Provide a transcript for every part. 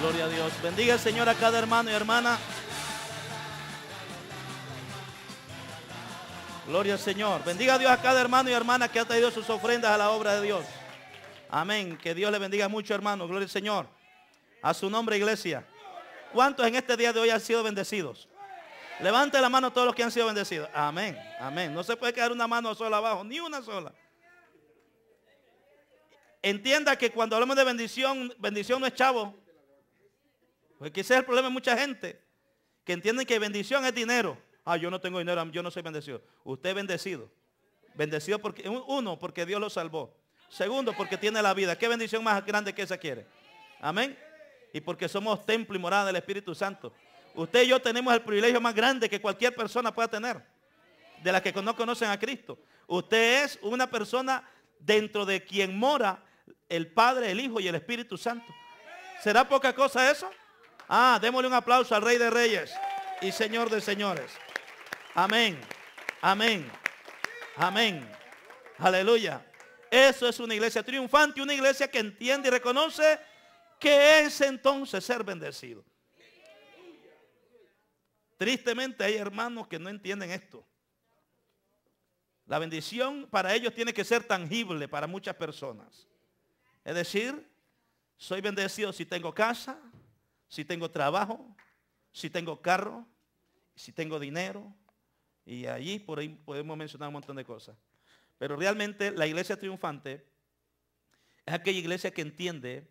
Gloria a Dios. Bendiga el Señor a cada hermano y hermana. Gloria al Señor. Bendiga a Dios a cada hermano y hermana que ha traído sus ofrendas a la obra de Dios. Amén. Que Dios le bendiga mucho, hermano. Gloria al Señor. A su nombre, iglesia. ¿Cuántos en este día de hoy han sido bendecidos? Levante la mano todos los que han sido bendecidos. Amén. Amén. No se puede quedar una mano sola abajo, ni una sola. Entienda que cuando hablamos de bendición, bendición no es chavo. Porque ese es el problema de mucha gente. Que entienden que bendición es dinero. Ah, yo no tengo dinero, yo no soy bendecido. Usted es bendecido. Bendecido porque, uno, porque Dios lo salvó. Segundo, porque tiene la vida. ¿Qué bendición más grande que esa quiere? Amén. Y porque somos templo y morada del Espíritu Santo. Usted y yo tenemos el privilegio más grande que cualquier persona pueda tener. De las que no conocen a Cristo. Usted es una persona dentro de quien mora el Padre, el Hijo y el Espíritu Santo. ¿Será poca cosa eso? Ah, démosle un aplauso al Rey de Reyes y Señor de Señores. Amén. Amén. Amén. Aleluya. Eso es una iglesia triunfante, una iglesia que entiende y reconoce que es entonces ser bendecido. Tristemente hay hermanos que no entienden esto. La bendición para ellos tiene que ser tangible para muchas personas. Es decir, soy bendecido si tengo casa, si tengo trabajo, si tengo carro, si tengo dinero. Y allí por ahí podemos mencionar un montón de cosas. Pero realmente la iglesia triunfante es aquella iglesia que entiende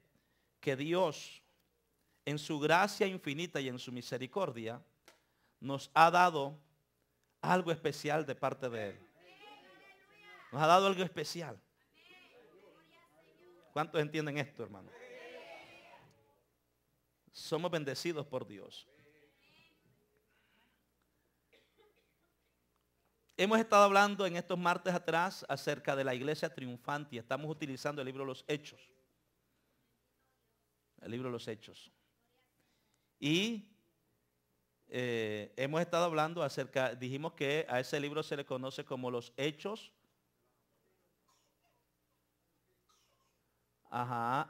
que Dios en su gracia infinita y en su misericordia nos ha dado algo especial de parte de Él. Nos ha dado algo especial. ¿Cuántos entienden esto, hermano? Somos bendecidos por Dios. Hemos estado hablando en estos martes atrás acerca de la iglesia triunfante y estamos utilizando el libro de los Hechos. El libro de los Hechos. Y hemos estado hablando acerca, dijimos que a ese libro se le conoce como los Hechos.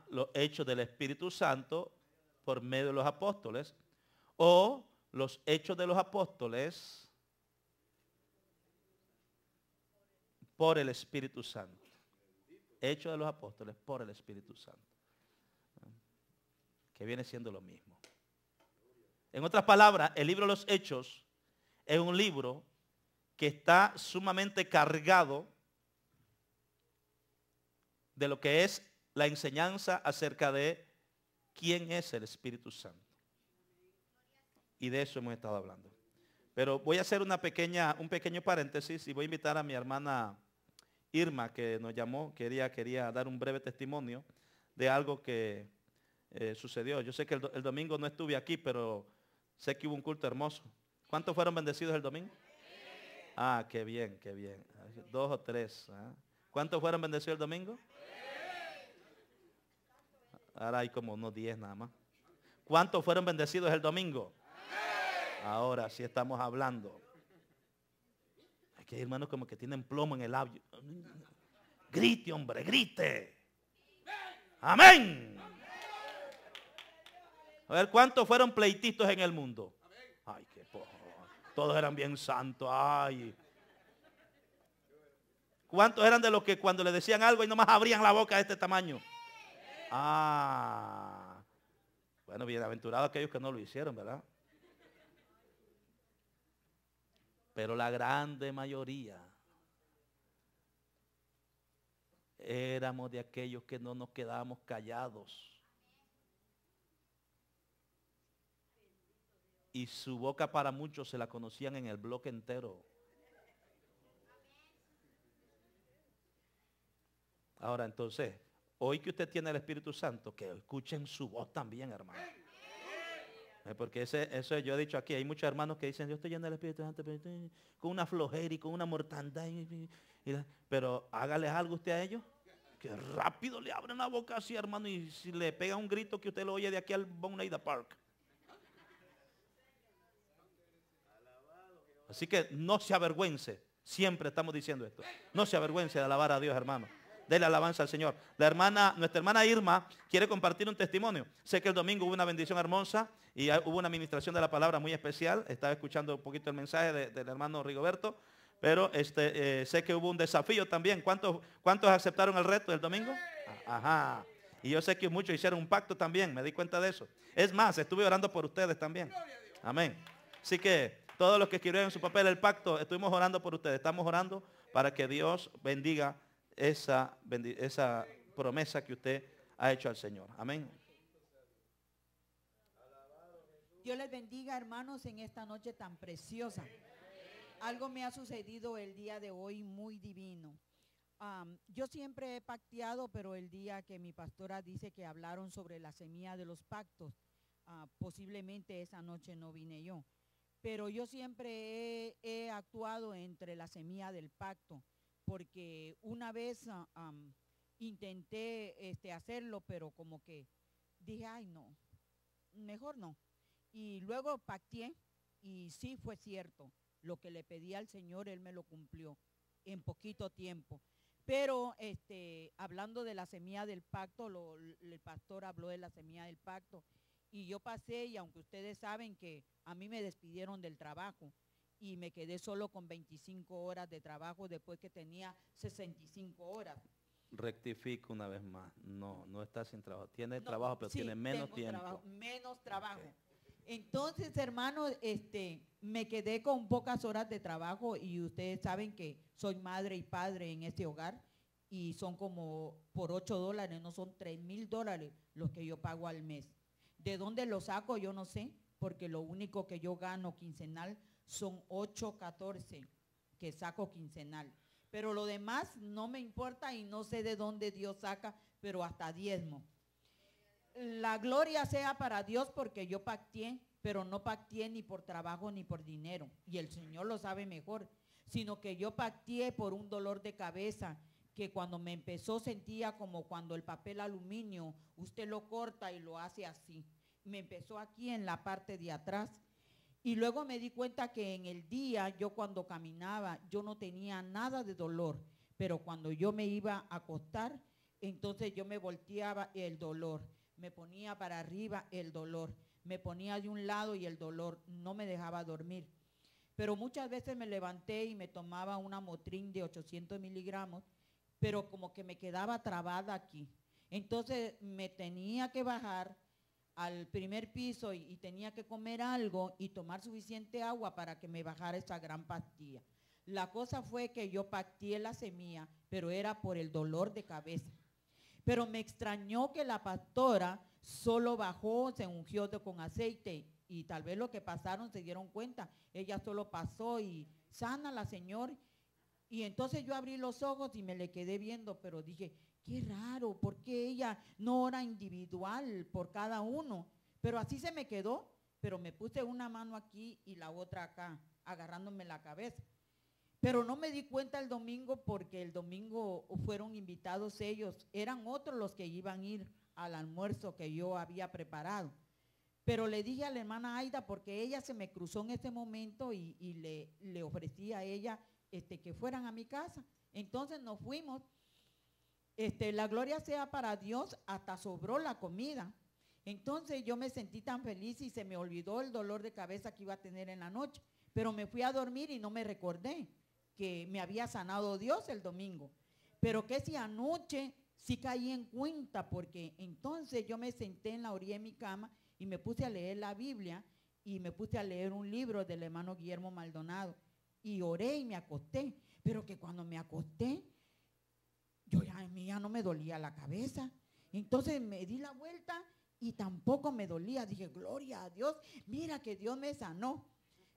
Los Hechos del Espíritu Santo por medio de los apóstoles. O los Hechos de los Apóstoles por el Espíritu Santo. Hechos de los Apóstoles por el Espíritu Santo. Que viene siendo lo mismo. En otras palabras, el libro de los Hechos es un libro que está sumamente cargado de lo que es la enseñanza acerca de quién es el Espíritu Santo. Y de eso hemos estado hablando. Pero voy a hacer un pequeño paréntesis y voy a invitar a mi hermana Irma, que nos llamó, quería dar un breve testimonio de algo que sucedió. Yo sé que el domingo no estuve aquí, pero sé que hubo un culto hermoso. ¿Cuántos fueron bendecidos el domingo? Ah, qué bien, qué bien. 2 o 3. ¿Eh? ¿Cuántos fueron bendecidos el domingo? Ahora hay como unos 10 nada más. ¿Cuántos fueron bendecidos el domingo? Ahora sí estamos hablando. Aquí hay hermanos como que tienen plomo en el labio. Grite, hombre, grite. Amén. A ver, ¿cuántos fueron pleitistas en el mundo? Ay, qué poco. Todos eran bien santos. Ay. ¿Cuántos eran de los que cuando le decían algo y nomás abrían la boca de este tamaño? Ah. Bueno, bienaventurados aquellos que no lo hicieron, ¿verdad? Pero la grande mayoría éramos de aquellos que no nos quedábamos callados. Y su boca para muchos se la conocían en el bloque entero. Ahora entonces, hoy que usted tiene el Espíritu Santo, que escuchen su voz también, hermano. Porque eso yo he dicho aquí, hay muchos hermanos que dicen, yo estoy lleno del Espíritu Santo, con una flojera y con una mortandad. Pero hágale algo usted a ellos, que rápido le abren la boca así, hermano, y si le pega un grito que usted lo oye de aquí al Bonneida Park. Así que no se avergüence, siempre estamos diciendo esto. No se avergüence de alabar a Dios, hermano. Dele alabanza al Señor. Nuestra hermana Irma quiere compartir un testimonio. Sé que el domingo hubo una bendición hermosa y hubo una administración de la palabra muy especial. Estaba escuchando un poquito el mensaje del hermano Rigoberto, pero sé que hubo un desafío también. ¿Cuántos aceptaron el reto del domingo? Ajá. Y yo sé que muchos hicieron un pacto también, me di cuenta de eso. Es más, estuve orando por ustedes también. Amén. Así que todos los que escribieron en su papel el pacto, estuvimos orando por ustedes. Estamos orando para que Dios bendiga esa promesa que usted ha hecho al Señor. Amén. Dios les bendiga, hermanos, en esta noche tan preciosa. Algo me ha sucedido el día de hoy muy divino. Yo siempre he pacteado, pero el día que mi pastora dice que hablaron sobre la semilla de los pactos, posiblemente esa noche no vine yo. Pero yo siempre he actuado entre la semilla del pacto, porque una vez intenté hacerlo, pero como que dije, ay no, mejor no. Y luego pacteé y sí fue cierto. Lo que le pedí al Señor, Él me lo cumplió en poquito tiempo. Pero hablando de la semilla del pacto, el pastor habló de la semilla del pacto y yo pasé, y aunque ustedes saben que a mí me despidieron del trabajo y me quedé solo con 25 horas de trabajo después que tenía 65 horas. Rectifico una vez más, no está sin trabajo, tiene trabajo, pero sí, tiene menos tiempo. Menos trabajo. Okay. Entonces, hermano, me quedé con pocas horas de trabajo y ustedes saben que soy madre y padre en este hogar y son como por $8, no son $3,000 los que yo pago al mes. ¿De dónde lo saco? Yo no sé, porque lo único que yo gano quincenal son $8.14 que saco quincenal. Pero lo demás no me importa y no sé de dónde Dios saca, pero hasta diezmo. La gloria sea para Dios porque yo pacteé, pero no pacteé ni por trabajo ni por dinero. Y el Señor lo sabe mejor, sino que yo pacteé por un dolor de cabeza que cuando me empezó sentía como cuando el papel aluminio, usted lo corta y lo hace así. Me empezó aquí en la parte de atrás. Y luego me di cuenta que en el día yo cuando caminaba yo no tenía nada de dolor, pero cuando yo me iba a acostar, entonces yo me volteaba el dolor. Me ponía para arriba el dolor, me ponía de un lado y el dolor no me dejaba dormir. Pero muchas veces me levanté y me tomaba una Motrin de 800 miligramos, pero como que me quedaba trabada aquí. Entonces me tenía que bajar al primer piso y tenía que comer algo y tomar suficiente agua para que me bajara esa gran pastilla. La cosa fue que yo pacteé la semilla, pero era por el dolor de cabeza. Pero me extrañó que la pastora solo bajó, se ungió con aceite y tal vez lo que pasaron se dieron cuenta. Ella solo pasó y sana la señora. Y entonces yo abrí los ojos y me le quedé viendo, pero dije, qué raro, ¿por qué ella no ora individual por cada uno? Pero así se me quedó, pero me puse una mano aquí y la otra acá, agarrándome la cabeza. Pero no me di cuenta el domingo porque el domingo fueron invitados ellos. Eran otros los que iban a ir al almuerzo que yo había preparado. Pero le dije a la hermana Aida porque ella se me cruzó en ese momento y le ofrecí a ella que fueran a mi casa. Entonces nos fuimos. La gloria sea para Dios, hasta sobró la comida. Entonces yo me sentí tan feliz y se me olvidó el dolor de cabeza que iba a tener en la noche. Pero me fui a dormir y no me recordé que me había sanado Dios el domingo. Pero que si anoche sí caí en cuenta, porque entonces yo me senté en la orilla de mi cama y me puse a leer la Biblia y me puse a leer un libro del hermano Guillermo Maldonado y oré y me acosté. Pero que cuando me acosté, a mí ya no me dolía la cabeza. Entonces me di la vuelta y tampoco me dolía. Dije, gloria a Dios, mira que Dios me sanó.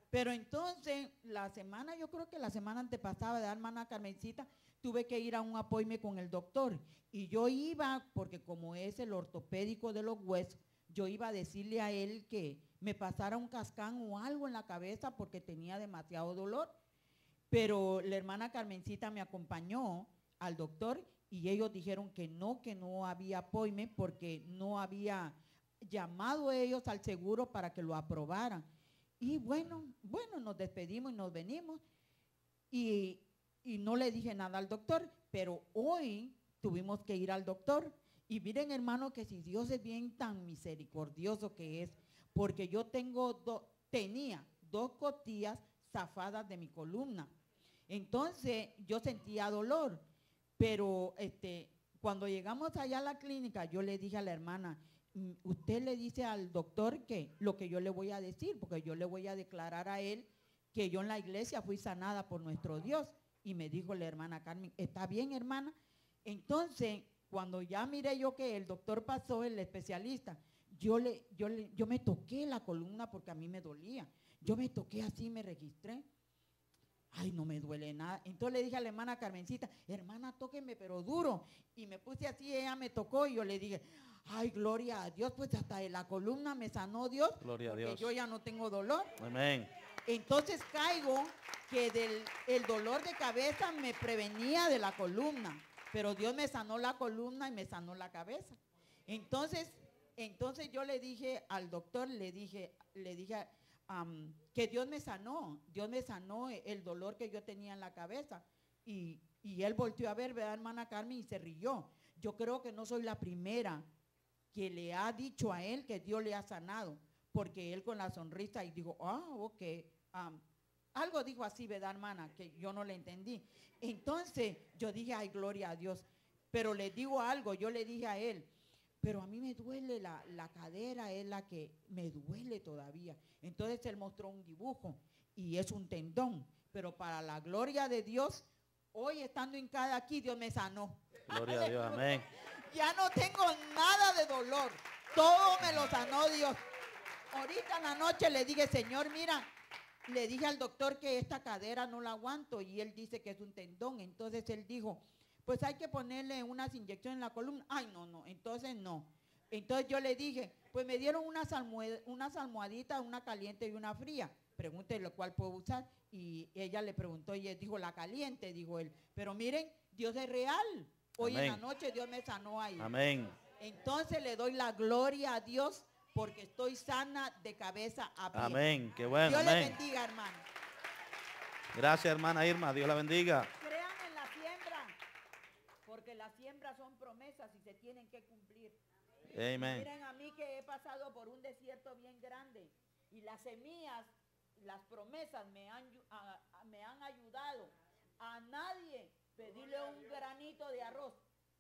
Pero entonces, yo creo que la semana antepasada de hermana Carmencita, tuve que ir a un appointment con el doctor. Y yo iba, porque como es el ortopédico de los huesos, yo iba a decirle a él que me pasara un cascán o algo en la cabeza porque tenía demasiado dolor. Pero la hermana Carmencita me acompañó al doctor y ellos dijeron que no había appointment porque no había llamado ellos al seguro para que lo aprobaran. Y bueno, nos despedimos y nos venimos y no le dije nada al doctor, pero hoy tuvimos que ir al doctor. Y miren, hermano, que si Dios es bien tan misericordioso que es, porque yo tenía 2 costillas zafadas de mi columna. Entonces yo sentía dolor, pero cuando llegamos allá a la clínica, yo le dije a la hermana, usted le dice al doctor que lo que yo le voy a decir, porque yo le voy a declarar a él que yo en la iglesia fui sanada por nuestro Dios. Y me dijo la hermana Carmen, ¿está bien, hermana? Entonces, cuando ya miré yo que el doctor pasó, el especialista, yo me toqué la columna porque a mí me dolía. Yo me toqué así, me registré. Ay, no me duele nada. Entonces le dije a la hermana Carmencita, hermana, tóqueme pero duro. Y me puse así, ella me tocó y yo le dije, ay, gloria a Dios, pues hasta de la columna me sanó Dios. Gloria a Dios. Porque yo ya no tengo dolor. Amén. Entonces caigo que el dolor de cabeza me prevenía de la columna, pero Dios me sanó la columna y me sanó la cabeza. Entonces yo le dije al doctor, le dije que Dios me sanó el dolor que yo tenía en la cabeza. Y él volteó a ver, ¿verdad, hermana Carmen? Y se rió. Yo creo que no soy la primera que le ha dicho a él que Dios le ha sanado, porque él con la sonrisa y dijo, ok, algo dijo así, ¿verdad, hermana? Que yo no le entendí. Entonces yo dije, ay, gloria a Dios. Pero le digo algo, yo le dije a él, pero a mí me duele la cadera, es la que me duele todavía. Entonces él mostró un dibujo y es un tendón, pero para la gloria de Dios, hoy estando hincada aquí, Dios me sanó. Gloria a Dios, amén. Ya no tengo nada de dolor, todo me lo sanó Dios. Ahorita en la noche le dije, Señor, mira, le dije al doctor que esta cadera no la aguanto y él dice que es un tendón. Entonces él dijo, pues hay que ponerle unas inyecciones en la columna. Ay, no, entonces no. Entonces yo le dije, pues me dieron unas almohaditas, una caliente y una fría. Pregúntele cuál puedo usar. Y ella le preguntó y él dijo, la caliente, dijo él. Pero miren, Dios es real. Hoy Amén. en la noche Dios me sanó ahí. Amén. Entonces le doy la gloria a Dios porque estoy sana de cabeza a pie. Amén. Qué bueno. Dios Amén. le bendiga, hermano. Gracias, hermana Irma. Dios la bendiga. Crean en la siembra, porque las siembras son promesas y se tienen que cumplir. Amén. Miren a mí que he pasado por un desierto bien grande y las semillas, las promesas me han ayudado. A nadie pedirle un granito de arroz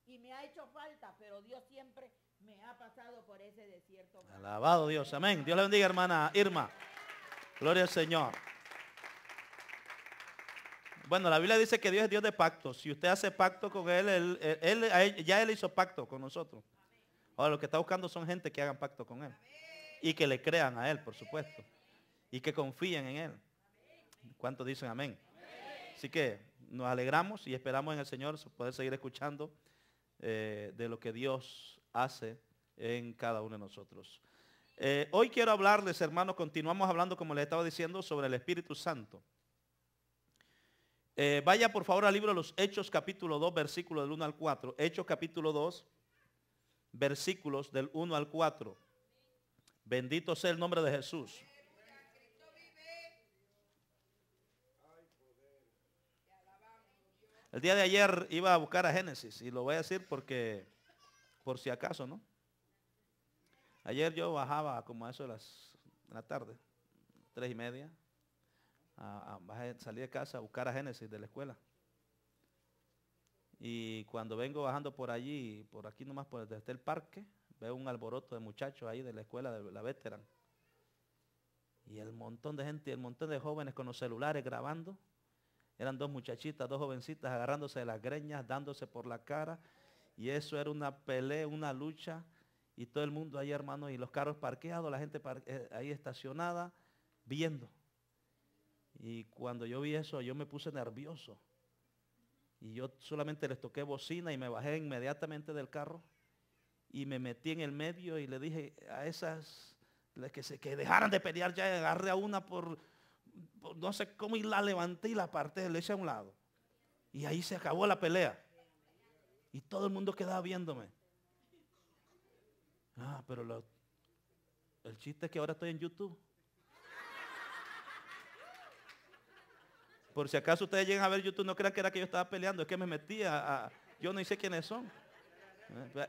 y me ha hecho falta, pero Dios siempre me ha pasado por ese desierto. Alabado Dios, amén. Dios la bendiga, hermana Irma. Gloria al Señor. Bueno, la Biblia dice que Dios es Dios de pactos. Si usted hace pacto con Él, ya Él hizo pacto con nosotros. Ahora lo que está buscando son gente que hagan pacto con Él. Y que le crean a Él, por supuesto. Y que confíen en Él. ¿Cuántos dicen amén? Así que nos alegramos y esperamos en el Señor poder seguir escuchando de lo que Dios hace en cada uno de nosotros. Hoy quiero hablarles, hermanos, continuamos hablando, como les estaba diciendo, sobre el Espíritu Santo. Vaya por favor al libro de los Hechos capítulo 2, versículos del 1 al 4. Hechos capítulo 2, versículos del 1 al 4. Bendito sea el nombre de Jesús. El día de ayer iba a buscar a Génesis y lo voy a decir porque, por si acaso, ¿no? Ayer yo bajaba como a eso de la tarde, 3:30, salí de casa a buscar a Génesis de la escuela. Y cuando vengo bajando por allí, por aquí nomás, desde el parque, veo un alboroto de muchachos ahí de la escuela de la Veteran. Y el montón de gente, el montón de jóvenes con los celulares grabando. Eran 2 muchachitas, 2 jovencitas agarrándose de las greñas, dándose por la cara. Y eso era una pelea, una lucha. Y todo el mundo ahí, hermano, y los carros parqueados, la gente ahí estacionada, viendo. Y cuando yo vi eso, yo me puse nervioso. Y yo solamente les toqué bocina y me bajé inmediatamente del carro. Y me metí en el medio y le dije a esas que dejaran de pelear ya. Y agarré a una por no sé cómo y la levanté y la aparté, le eché a un lado. Y ahí se acabó la pelea. Y todo el mundo quedaba viéndome. Pero el chiste es que ahora estoy en YouTube. Por si acaso ustedes llegan a ver YouTube, no crean que era que yo estaba peleando, es que me metí a Yo no sé quiénes son.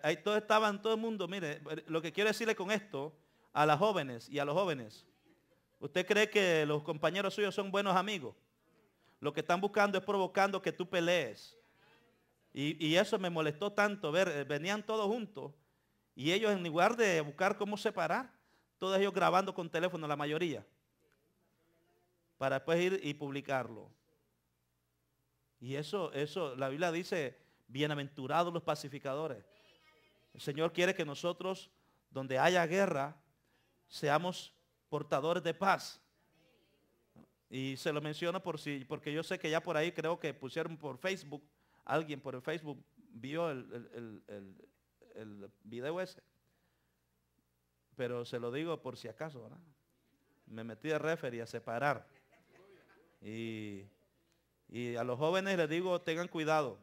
Ahí todos estaban, todo el mundo. Mire, lo que quiero decirle con esto a las jóvenes y a los jóvenes. ¿Usted cree que los compañeros suyos son buenos amigos? Lo que están buscando es provocando que tú pelees. Y eso me molestó tanto ver, venían todos juntos y ellos en lugar de buscar cómo separar, todos ellos grabando con teléfono, la mayoría, para después ir y publicarlo. Y eso, la Biblia dice, bienaventurados los pacificadores. El Señor quiere que nosotros, donde haya guerra, seamos portadores de paz. Y se lo menciono porque yo sé que ya por ahí creo que pusieron por Facebook, alguien por el Facebook vio el video ese. Pero se lo digo por si acaso, ¿verdad? Me metí de referee a separar. Y a los jóvenes les digo, tengan cuidado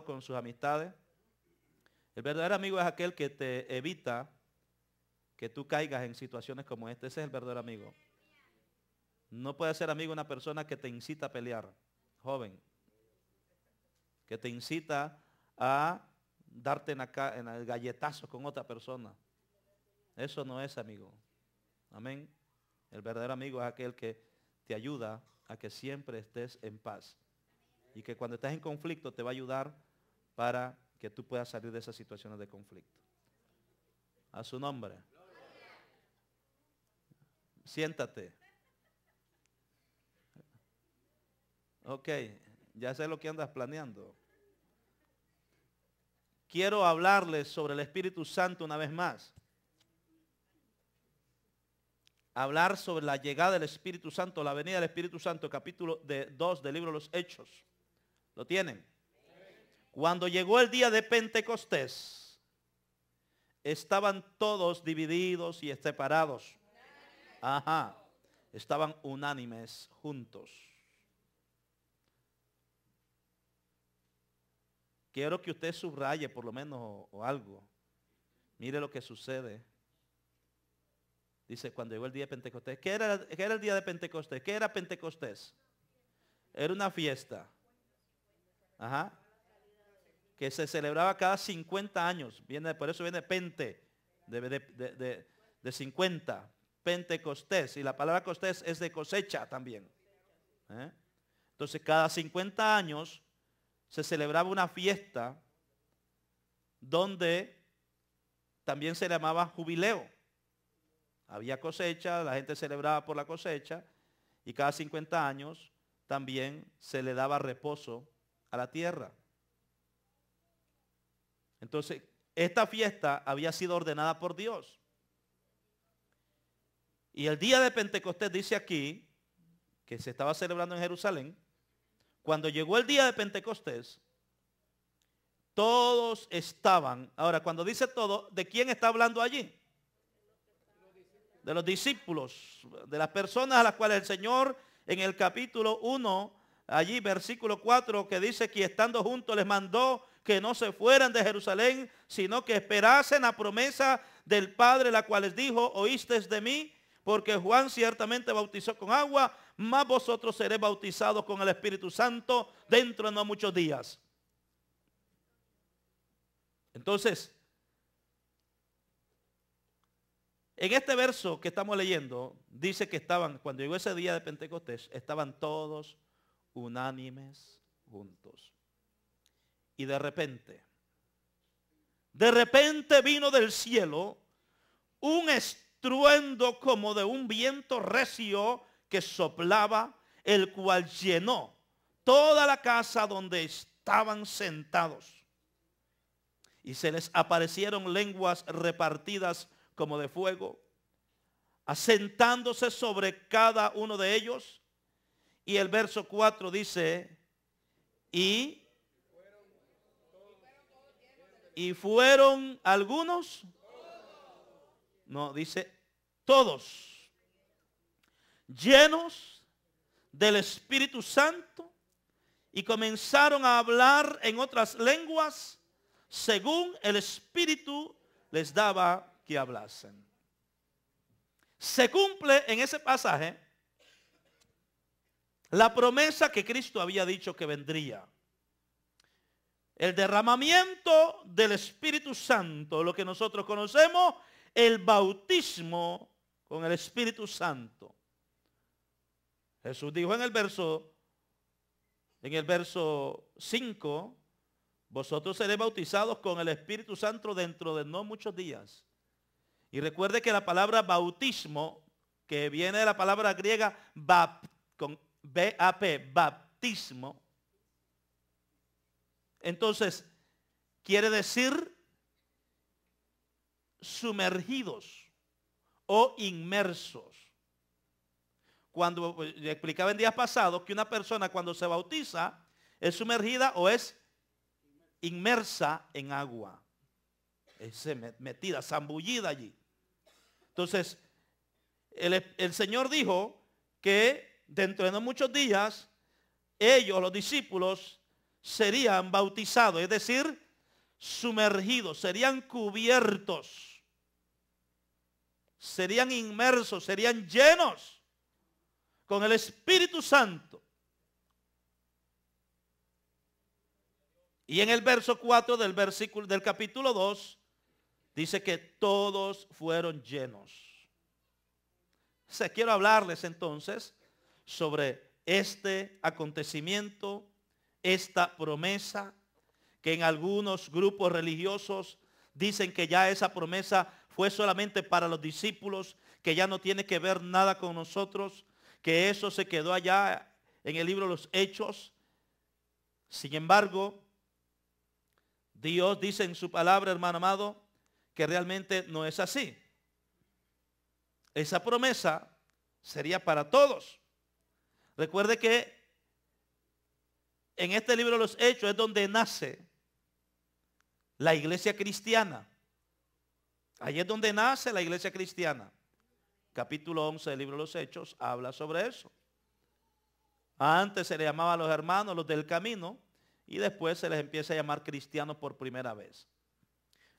con sus amistades. El verdadero amigo es aquel que te evita que tú caigas en situaciones como esta. Ese es el verdadero amigo. No puede ser amigo una persona que te incita a pelear, joven. Que te incita a darte en el galletazo con otra persona. Eso no es amigo. Amén. El verdadero amigo es aquel que te ayuda a que siempre estés en paz. Y que cuando estés en conflicto te va a ayudar para que tú puedas salir de esas situaciones de conflicto. A su nombre. Siéntate. Ok, ya sé lo que andas planeando. Quiero hablarles sobre el Espíritu Santo una vez más. Hablar sobre la llegada del Espíritu Santo, la venida del Espíritu Santo, capítulo 2 del libro de los Hechos. ¿Lo tienen? Cuando llegó el día de Pentecostés, estaban todos divididos y separados. Ajá. Estaban unánimes juntos. Quiero que usted subraye por lo menos o algo. Mire lo que sucede. Dice, cuando llegó el día de Pentecostés. ¿Qué era el día de Pentecostés? ¿Qué era Pentecostés? Era una fiesta. Ajá. Que se celebraba cada 50 años. Por eso viene Pente, de 50. Pentecostés. Y la palabra costés es de cosecha también. Entonces, cada 50 años se celebraba una fiesta donde también se llamaba jubileo. Había cosecha, la gente celebraba por la cosecha y cada 50 años también se le daba reposo a la tierra. Entonces, esta fiesta había sido ordenada por Dios. Y el día de Pentecostés dice aquí, que se estaba celebrando en Jerusalén, cuando llegó el día de Pentecostés, todos estaban, ahora cuando dice todo, ¿de quién está hablando allí? De los discípulos, de las personas a las cuales el Señor en el capítulo 1, allí versículo 4, que dice que estando juntos les mandó que no se fueran de Jerusalén, sino que esperasen la promesa del Padre, la cual les dijo, oísteis de mí, porque Juan ciertamente bautizó con agua, mas vosotros seréis bautizados con el Espíritu Santo dentro de no muchos días. Entonces, en este verso que estamos leyendo, dice que cuando llegó ese día de Pentecostés, estaban todos unánimes juntos. Y de repente vino del cielo un estruendo como de un viento recio que soplaba, el cual llenó toda la casa donde estaban sentados. Y se les aparecieron lenguas repartidas como de fuego, asentándose sobre cada uno de ellos. Y el verso 4 dice, y fueron algunos, no, dice todos, llenos del Espíritu Santo, y comenzaron a hablar en otras lenguas, según el Espíritu les daba que hablasen. Se cumple en ese pasaje la promesa que Cristo había dicho que vendría. el derramamiento del Espíritu Santo, lo que nosotros conocemos, el bautismo con el Espíritu Santo. Jesús dijo en el verso 5, vosotros seréis bautizados con el Espíritu Santo dentro de no muchos días. Y recuerde que la palabra bautismo, que viene de la palabra griega con B-A-P, baptismo, entonces quiere decir sumergidos o inmersos. Cuando le explicaba en días pasados que una persona cuando se bautiza es sumergida o es inmersa en agua, es metida, zambullida allí. Entonces el Señor dijo que dentro de no muchos días ellos, los discípulos, serían bautizados, es decir, sumergidos, serían cubiertos, serían inmersos, serían llenos con el Espíritu Santo. Y en el verso 4 del capítulo 2 dice que todos fueron llenos. Quiero hablarles entonces sobre este acontecimiento, esta promesa, que en algunos grupos religiosos dicen que ya esa promesa fue solamente para los discípulos, que ya no tiene que ver nada con nosotros, que eso se quedó allá en el libro de los Hechos. Sin embargo, Dios dice en su palabra, hermano amado, que realmente no es así. Esa promesa sería para todos. Recuerde que en este libro de los Hechos es donde nace la iglesia cristiana. Ahí es donde nace la iglesia cristiana. Capítulo 11 del libro de los Hechos habla sobre eso. Antes se le llamaba a los hermanos los del camino y después se les empieza a llamar cristianos por primera vez.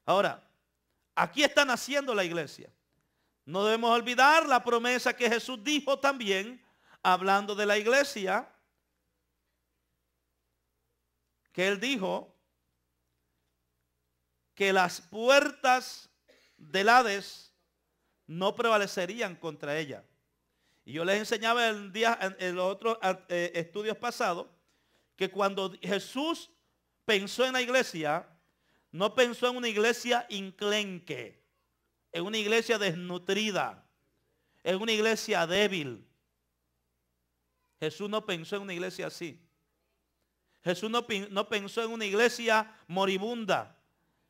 Ahora, aquí está naciendo la iglesia. No debemos olvidar la promesa que Jesús dijo también, hablando de la iglesia, que Él dijo que las puertas del Hades no prevalecerían contra ella. Y yo les enseñaba en los otros estudios pasados que cuando Jesús pensó en la iglesia, no pensó en una iglesia enclenque, en una iglesia desnutrida, en una iglesia débil. Jesús no pensó en una iglesia así. Jesús no pensó en una iglesia moribunda.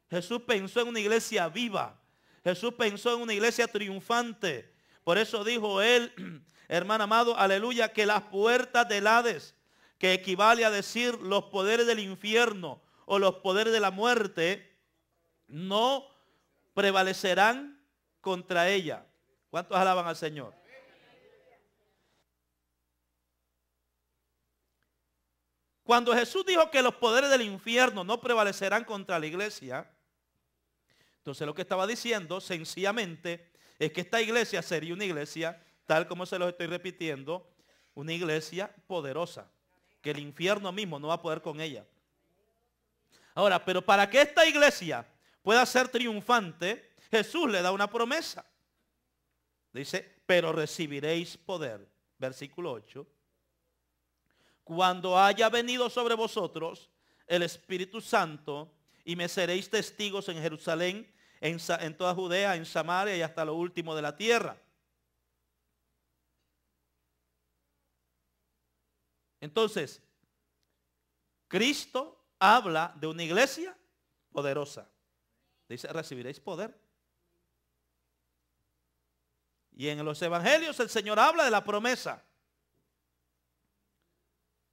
Jesús pensó en una iglesia viva. Jesús pensó en una iglesia triunfante. Por eso dijo él, hermano amado, aleluya, que las puertas del Hades, que equivale a decir los poderes del infierno o los poderes de la muerte, no prevalecerán contra ella. ¿Cuántos alaban al Señor? Cuando Jesús dijo que los poderes del infierno no prevalecerán contra la iglesia, entonces lo que estaba diciendo sencillamente es que esta iglesia sería una iglesia, tal como se los estoy repitiendo, una iglesia poderosa, que el infierno mismo no va a poder con ella. Ahora, pero para que esta iglesia pueda ser triunfante, Jesús le da una promesa. Dice, pero recibiréis poder, versículo 8. Cuando haya venido sobre vosotros el Espíritu Santo, y me seréis testigos en Jerusalén, en toda Judea, en Samaria y hasta lo último de la tierra. Entonces, Cristo habla de una iglesia poderosa. Dice, recibiréis poder. Y en los evangelios el Señor habla de la promesa.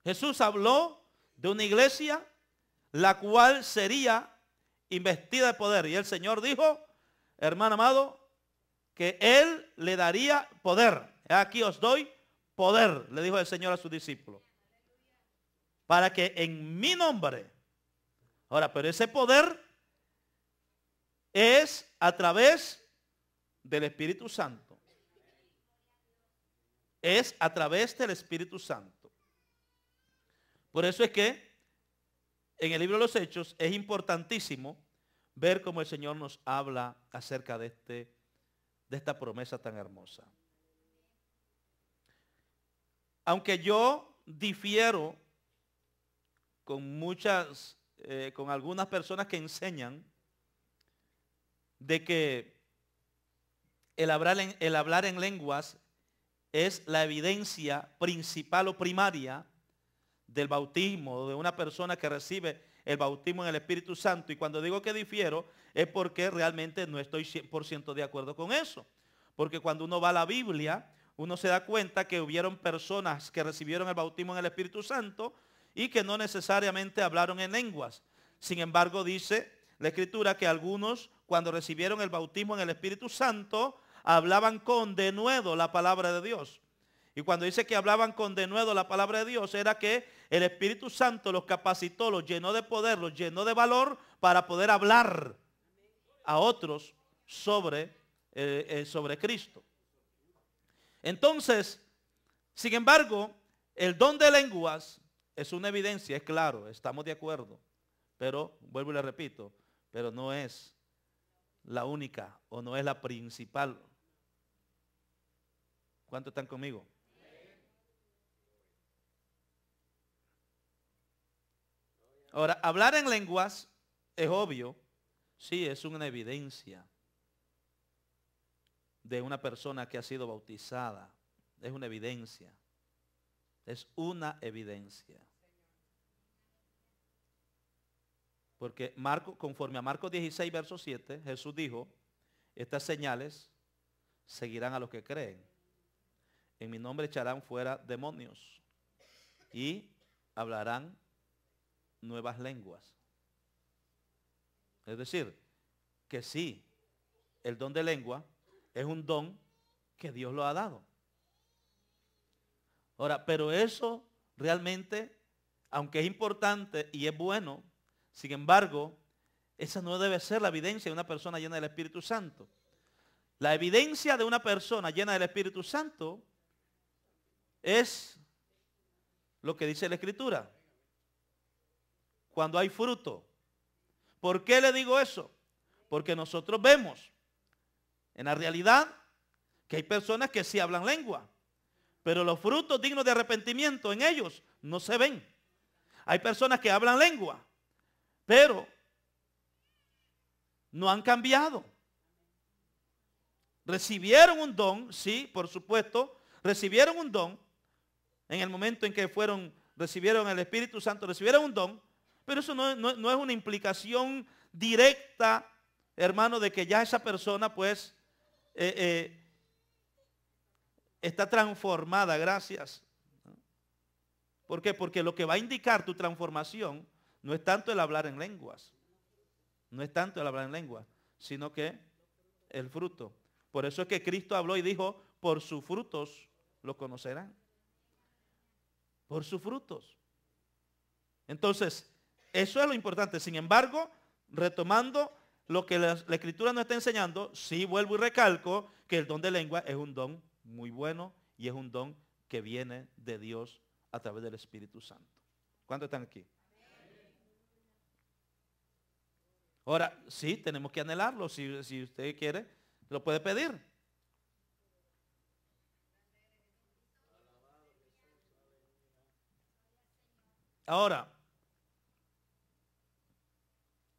Jesús habló de una iglesia la cual sería investida de poder. Y el Señor dijo, hermano amado, que Él le daría poder. Aquí os doy poder, le dijo el Señor a sus discípulos. Para que en mi nombre. Ahora, pero ese poder es a través del Espíritu Santo. Es a través del Espíritu Santo. Por eso es que en el libro de los Hechos es importantísimo ver cómo el Señor nos habla acerca de esta promesa tan hermosa. Aunque yo difiero con algunas personas que enseñan de que el hablar en lenguas es la evidencia principal o primaria del bautismo de una persona que recibe el bautismo en el Espíritu Santo. Y cuando digo que difiero es porque realmente no estoy 100% de acuerdo con eso. Porque cuando uno va a la Biblia, uno se da cuenta que hubieron personas que recibieron el bautismo en el Espíritu Santo y que no necesariamente hablaron en lenguas. Sin embargo, dice la Escritura que algunos, cuando recibieron el bautismo en el Espíritu Santo, hablaban con denuedo la palabra de Dios. Y cuando dice que hablaban con denuedo la palabra de Dios, era que el Espíritu Santo los capacitó, los llenó de poder, los llenó de valor para poder hablar a otros sobre Cristo. Entonces, sin embargo, el don de lenguas es una evidencia, es claro, estamos de acuerdo. Pero, vuelvo y le repito, pero no es la única o no es la principal. ¿Cuántos están conmigo? Ahora, hablar en lenguas es obvio, sí, es una evidencia de una persona que ha sido bautizada. Es una evidencia. Es una evidencia. Porque conforme a Marcos 16, verso 7, Jesús dijo, estas señales seguirán a los que creen. En mi nombre echarán fuera demonios y hablarán nuevas lenguas. Es decir, que sí, el don de lengua es un don que Dios lo ha dado. Ahora, pero eso realmente, aunque es importante y es bueno, sin embargo, esa no debe ser la evidencia de una persona llena del Espíritu Santo. La evidencia de una persona llena del Espíritu Santo es lo que dice la Escritura. Cuando hay fruto. ¿Por qué le digo eso? Porque nosotros vemos en la realidad que hay personas que sí hablan lengua, pero los frutos dignos de arrepentimiento en ellos no se ven. Hay personas que hablan lengua, pero no han cambiado. Recibieron un don, sí, por supuesto, recibieron un don en el momento en que recibieron el Espíritu Santo, recibieron un don, pero eso no es una implicación directa, hermano, de que ya esa persona pues está transformada, gracias. ¿Por qué? Porque lo que va a indicar tu transformación no es tanto el hablar en lenguas, no es tanto el hablar en lenguas, sino que el fruto. Por eso es que Cristo habló y dijo, por sus frutos lo conocerán. Por sus frutos. Entonces, eso es lo importante. Sin embargo, retomando lo que la Escritura nos está enseñando, sí vuelvo y recalco que el don de lengua es un don muy bueno y es un don que viene de Dios a través del Espíritu Santo. ¿Cuántos están aquí? Ahora, sí, tenemos que anhelarlo. Si usted quiere, lo puede pedir. Ahora,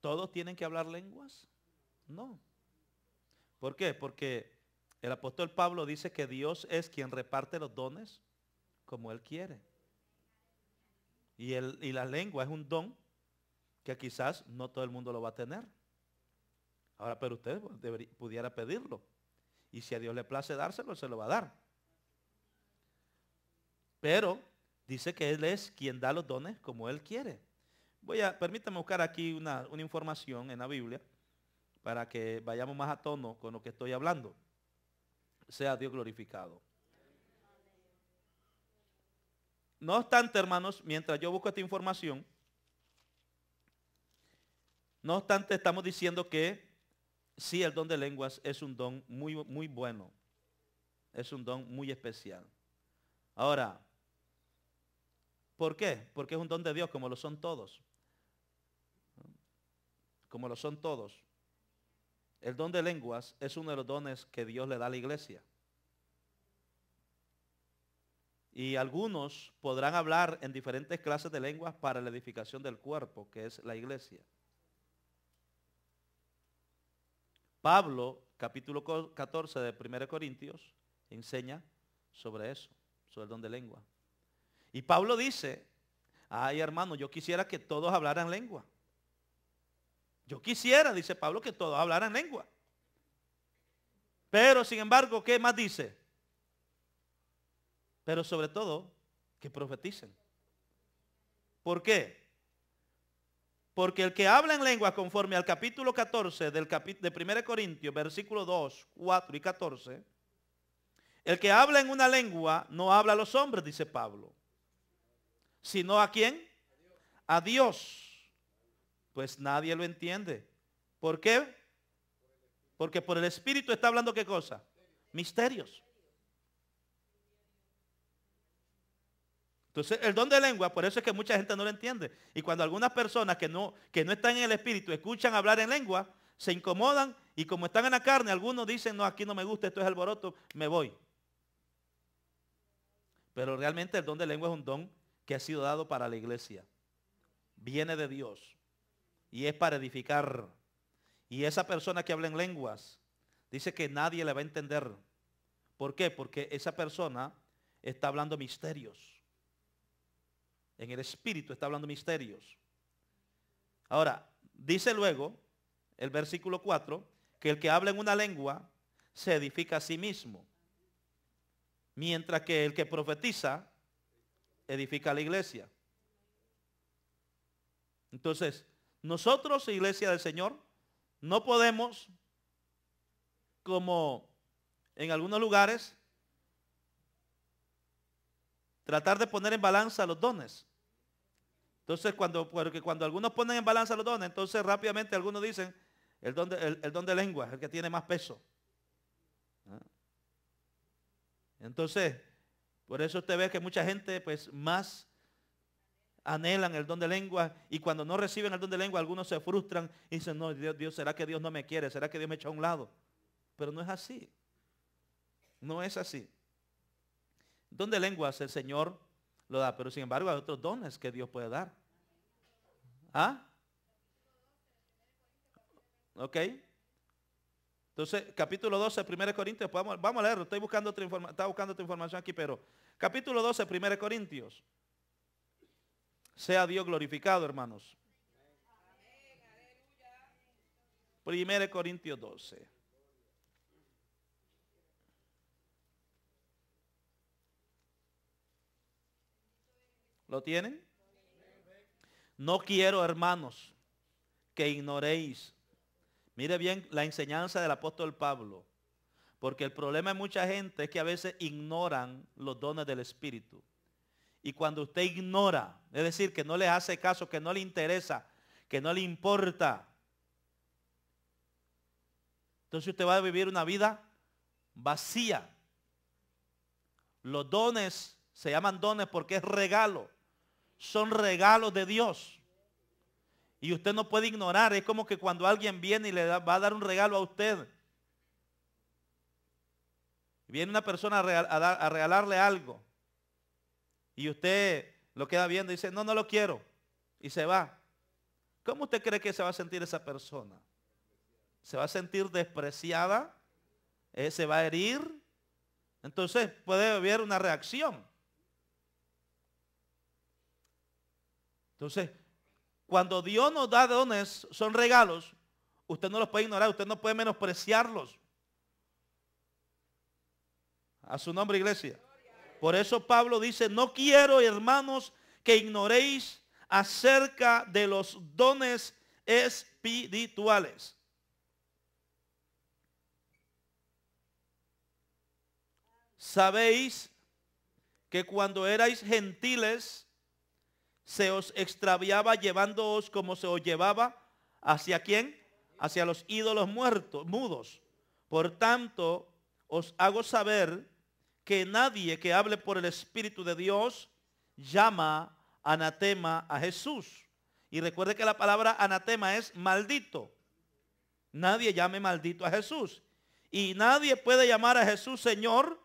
¿todos tienen que hablar lenguas? No. ¿Por qué? Porque el apóstol Pablo dice que Dios es quien reparte los dones como Él quiere. Y la lengua es un don que quizás no todo el mundo lo va a tener. Ahora, pero usted pudiera pedirlo. Y si a Dios le place dárselo, se lo va a dar. Pero dice que Él es quien da los dones como Él quiere. Permítame buscar aquí una información en la Biblia para que vayamos más a tono con lo que estoy hablando. Sea Dios glorificado. No obstante, hermanos, mientras yo busco esta información, no obstante, estamos diciendo que sí, el don de lenguas es un don muy, muy bueno. Es un don muy especial. Ahora, ¿por qué? Porque es un don de Dios como lo son todos. como lo son todos, el don de lenguas es uno de los dones que Dios le da a la iglesia. Y algunos podrán hablar en diferentes clases de lenguas para la edificación del cuerpo, que es la iglesia. Pablo, capítulo 14 de 1 Corintios, enseña sobre eso, sobre el don de lengua. Y Pablo dice, ay hermano, yo quisiera que todos hablaran lengua. Yo quisiera, dice Pablo, que todos hablaran lengua. Pero sin embargo, ¿qué más dice? Pero sobre todo, que profeticen. ¿Por qué? Porque el que habla en lengua conforme al capítulo 14 de 1 Corintios, versículos 2, 4 y 14, el que habla en una lengua no habla a los hombres, dice Pablo, sino ¿a quién? A Dios. Pues nadie lo entiende. ¿Por qué? Porque por el Espíritu está hablando ¿qué cosa? Misterios. Entonces el don de lengua, por eso es que mucha gente no lo entiende. Y cuando algunas personas que no están en el Espíritu escuchan hablar en lengua, se incomodan y como están en la carne, algunos dicen, no, aquí no me gusta, esto es alboroto, me voy. Pero realmente el don de lengua es un don que ha sido dado para la iglesia. Viene de Dios y es para edificar. Y esa persona que habla en lenguas dice que nadie le va a entender. ¿Por qué? Porque esa persona está hablando misterios. En el Espíritu está hablando misterios. Ahora, dice luego el versículo 4 que el que habla en una lengua se edifica a sí mismo. Mientras que el que profetiza edifica a la iglesia. Entonces, nosotros, iglesia del Señor, no podemos, como en algunos lugares, tratar de poner en balanza los dones. Entonces, porque cuando algunos ponen en balanza los dones, entonces rápidamente algunos dicen, el don de lengua es el que tiene más peso. Entonces, por eso usted ve que mucha gente pues más anhelan el don de lengua y cuando no reciben el don de lengua algunos se frustran y dicen, no, Dios, ¿será que Dios no me quiere? ¿Será que Dios me echa a un lado? Pero no es así. No es así. El don de lenguas el Señor lo da, pero sin embargo hay otros dones que Dios puede dar. ¿Ah? Ok. Entonces, capítulo 12, 1 Corintios, vamos a leerlo. Estaba buscando otra información aquí, pero capítulo 12, 1 Corintios. Sea Dios glorificado, hermanos. 1 Corintios 12. ¿Lo tienen? No quiero, hermanos, que ignoréis. Mire bien la enseñanza del apóstol Pablo. Porque el problema de mucha gente es que a veces ignoran los dones del Espíritu. Y cuando usted ignora, es decir, que no le hace caso, que no le interesa, que no le importa, entonces usted va a vivir una vida vacía. Los dones se llaman dones porque es regalo. Son regalos de Dios. Y usted no puede ignorar. Es como que cuando alguien viene y va a dar un regalo a usted. Viene una persona a regalarle algo. Y usted lo queda viendo y dice, no, no lo quiero. Y se va. ¿Cómo usted cree que se va a sentir esa persona? ¿Se va a sentir despreciada? ¿Se va a herir? Entonces puede haber una reacción. Entonces, cuando Dios nos da dones, son regalos, usted no los puede ignorar, usted no puede menospreciarlos. A su nombre, iglesia. Por eso Pablo dice, no quiero, hermanos, que ignoréis acerca de los dones espirituales. Sabéis que cuando erais gentiles, se os extraviaba llevándoos como se os llevaba. ¿Hacia quién? Hacia los ídolos mudos. Por tanto, os hago saber que nadie que hable por el Espíritu de Dios llama anatema a Jesús. Y recuerde que la palabra anatema es maldito. Nadie llame maldito a Jesús. Y nadie puede llamar a Jesús Señor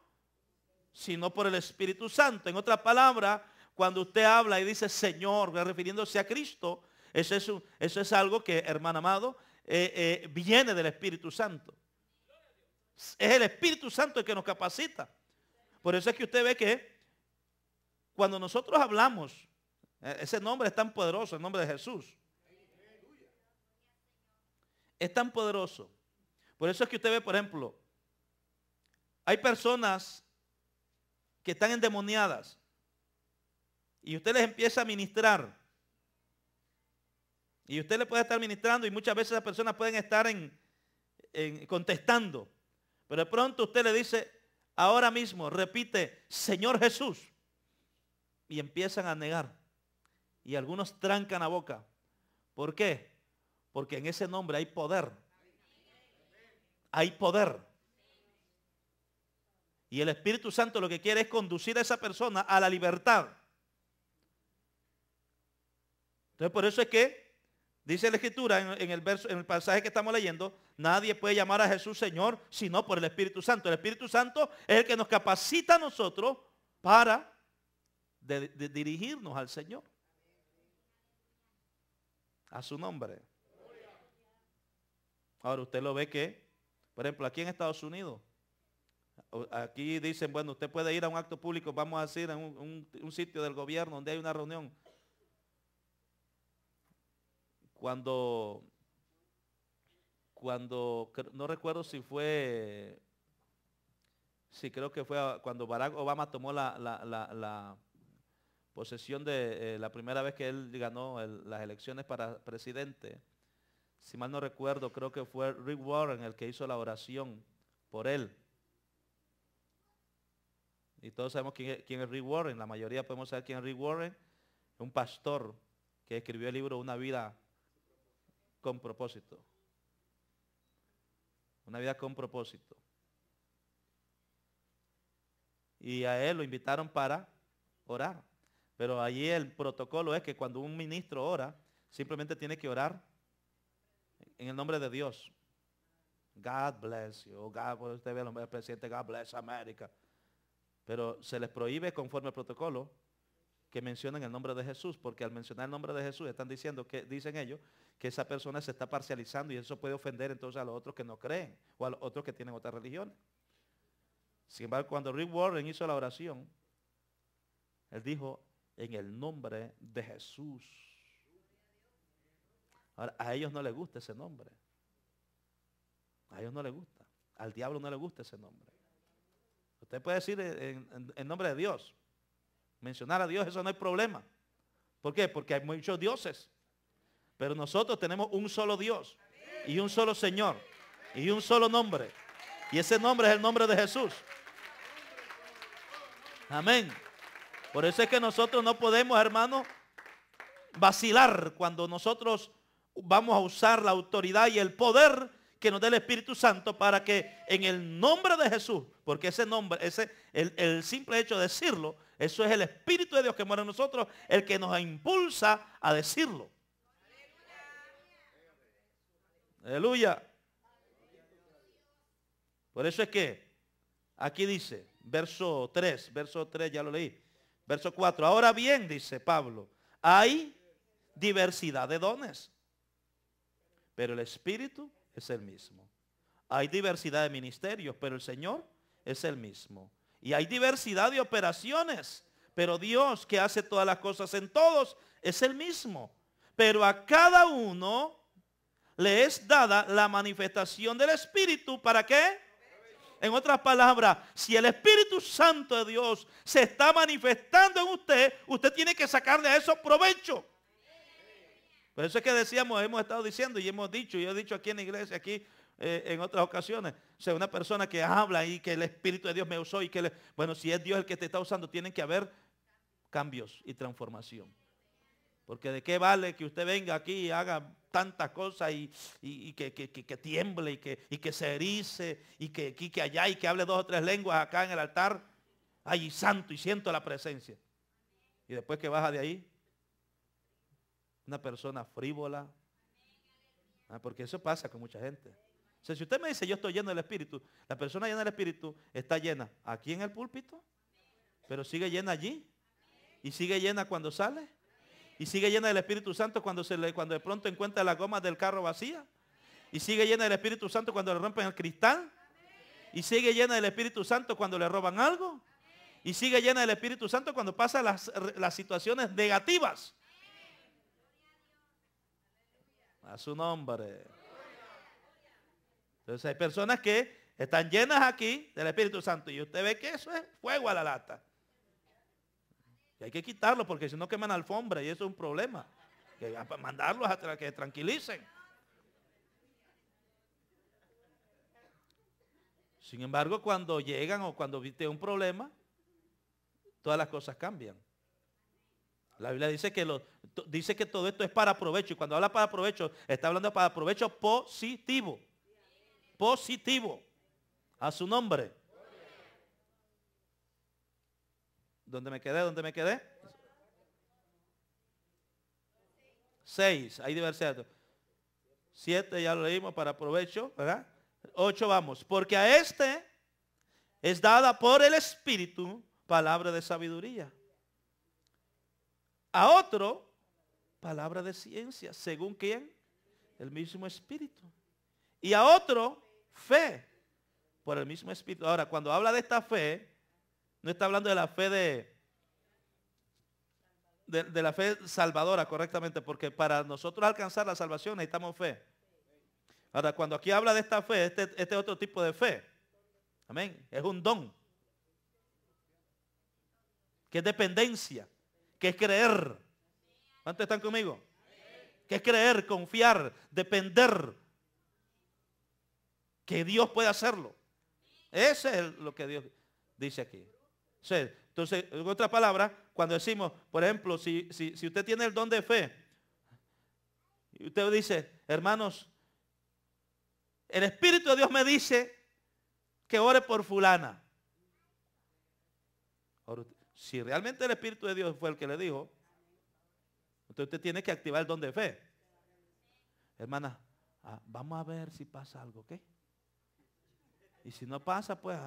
sino por el Espíritu Santo. En otras palabras, cuando usted habla y dice Señor, refiriéndose a Cristo, eso es algo que, hermano amado, viene del Espíritu Santo. Es el Espíritu Santo el que nos capacita. Por eso es que usted ve que cuando nosotros hablamos, ese nombre es tan poderoso, el nombre de Jesús. Es tan poderoso. Por eso es que usted ve, por ejemplo, hay personas que están endemoniadas y usted les empieza a ministrar. Y usted le puede estar ministrando y muchas veces las personas pueden estar contestando. Pero de pronto usted le dice, ahora mismo repite, Señor Jesús. Y empiezan a negar. Y algunos trancan la boca. ¿Por qué? Porque en ese nombre hay poder. Hay poder. Y el Espíritu Santo lo que quiere es conducir a esa persona a la libertad. Entonces por eso es que dice la Escritura en el pasaje que estamos leyendo, nadie puede llamar a Jesús Señor sino por el Espíritu Santo. El Espíritu Santo es el que nos capacita a nosotros para dirigirnos al Señor. A su nombre. Ahora usted lo ve que, por ejemplo, aquí en Estados Unidos, aquí dicen, bueno, usted puede ir a un acto público, vamos a decir, en un sitio del gobierno donde hay una reunión. Cuando no recuerdo si creo que fue cuando Barack Obama tomó la posesión de la primera vez que él ganó las elecciones para presidente. Si mal no recuerdo, creo que fue Rick Warren el que hizo la oración por él. Y todos sabemos quién es Rick Warren. La mayoría podemos saber quién es Rick Warren. Un pastor que escribió el libro Una vida con propósito. Una vida con propósito. Y a él lo invitaron para orar. Pero allí el protocolo es que cuando un ministro ora, simplemente tiene que orar en el nombre de Dios. God bless you. God, usted ve el presidente, God bless America. Pero se les prohíbe conforme al protocolo que mencionen el nombre de Jesús, porque al mencionar el nombre de Jesús están diciendo que, dicen ellos, que esa persona se está parcializando y eso puede ofender entonces a los otros que no creen o a los otros que tienen otras religiones. Sin embargo, cuando Rick Warren hizo la oración, él dijo, en el nombre de Jesús. Ahora, a ellos no les gusta ese nombre. A ellos no les gusta. Al diablo no le gusta ese nombre. Usted puede decir en nombre de Dios. Mencionar a Dios, eso no hay problema. ¿Por qué? Porque hay muchos dioses. Pero nosotros tenemos un solo Dios. Y un solo Señor. Y un solo nombre. Y ese nombre es el nombre de Jesús. Amén. Por eso es que nosotros no podemos, hermano, vacilar cuando nosotros vamos a usar la autoridad y el poder que nos dé el Espíritu Santo para que en el nombre de Jesús, porque ese nombre, el simple hecho de decirlo, eso es el Espíritu de Dios que mora en nosotros, el que nos impulsa a decirlo. Aleluya. Por eso es que aquí dice, verso 3 ya lo leí. Verso 4, ahora bien, dice Pablo, hay diversidad de dones, pero el Espíritu es el mismo. Hay diversidad de ministerios, pero el Señor es el mismo. Y hay diversidad de operaciones, pero Dios que hace todas las cosas en todos es el mismo. Pero a cada uno le es dada la manifestación del Espíritu, ¿para qué? En otras palabras, si el Espíritu Santo de Dios se está manifestando en usted, usted tiene que sacarle a eso provecho. Por eso es que decíamos, hemos estado diciendo y hemos dicho, y he dicho aquí en la iglesia, aquí en otras ocasiones, o sea, una persona que habla y que el Espíritu de Dios me usó y que, bueno, si es Dios el que te está usando, tienen que haber cambios y transformación. Porque de qué vale que usted venga aquí y haga tantas cosas y que tiemble y que se erice y que allá y que hable 2 o 3 lenguas acá en el altar. Ay, santo, y siento la presencia. Y después que baja de ahí, una persona frívola. Porque eso pasa con mucha gente. O sea, si usted me dice yo estoy lleno del Espíritu, la persona llena del Espíritu está llena aquí en el púlpito, pero sigue llena allí, y sigue llena cuando sale, y sigue llena del Espíritu Santo cuando de pronto encuentra las gomas del carro vacía, y sigue llena del Espíritu Santo cuando le rompen el cristal, y sigue llena del Espíritu Santo cuando le roban algo, y sigue llena del Espíritu Santo cuando pasan las situaciones negativas. A su nombre. Entonces hay personas que están llenas aquí del Espíritu Santo y usted ve que eso es fuego a la lata. Y hay que quitarlo porque si no queman alfombra y eso es un problema. Que mandarlos a que tranquilicen. Sin embargo, cuando llegan o cuando viste un problema, todas las cosas cambian. La Biblia dice que todo esto es para provecho. Y cuando habla para provecho, está hablando para provecho positivo. Positivo. A su nombre. ¿Dónde me quedé? 6. Hay diversidad. 7 ya lo leímos para provecho, ¿verdad? 8 vamos. Porque a este es dada por el Espíritu palabra de sabiduría. A otro, palabra de ciencia. ¿Según quién? El mismo Espíritu. Y a otro, fe. Por el mismo Espíritu. Ahora, cuando habla de esta fe, no está hablando de la fe de la fe salvadora, correctamente. Porque para nosotros alcanzar la salvación necesitamos fe. Ahora, cuando aquí habla de esta fe, este es otro tipo de fe. Amén. Es un don. Que es dependencia. Que es creer. ¿Cuántos están conmigo? Que es creer, confiar, depender. Que Dios puede hacerlo. Ese es lo que Dios dice aquí. Entonces, en otras palabras, cuando decimos, por ejemplo, si usted tiene el don de fe, y usted dice, hermanos, el Espíritu de Dios me dice que ore por fulana. Ahora, si realmente el Espíritu de Dios fue el que le dijo, entonces usted tiene que activar el don de fe. Hermana, vamos a ver si pasa algo, ¿ok? Y si no pasa, pues,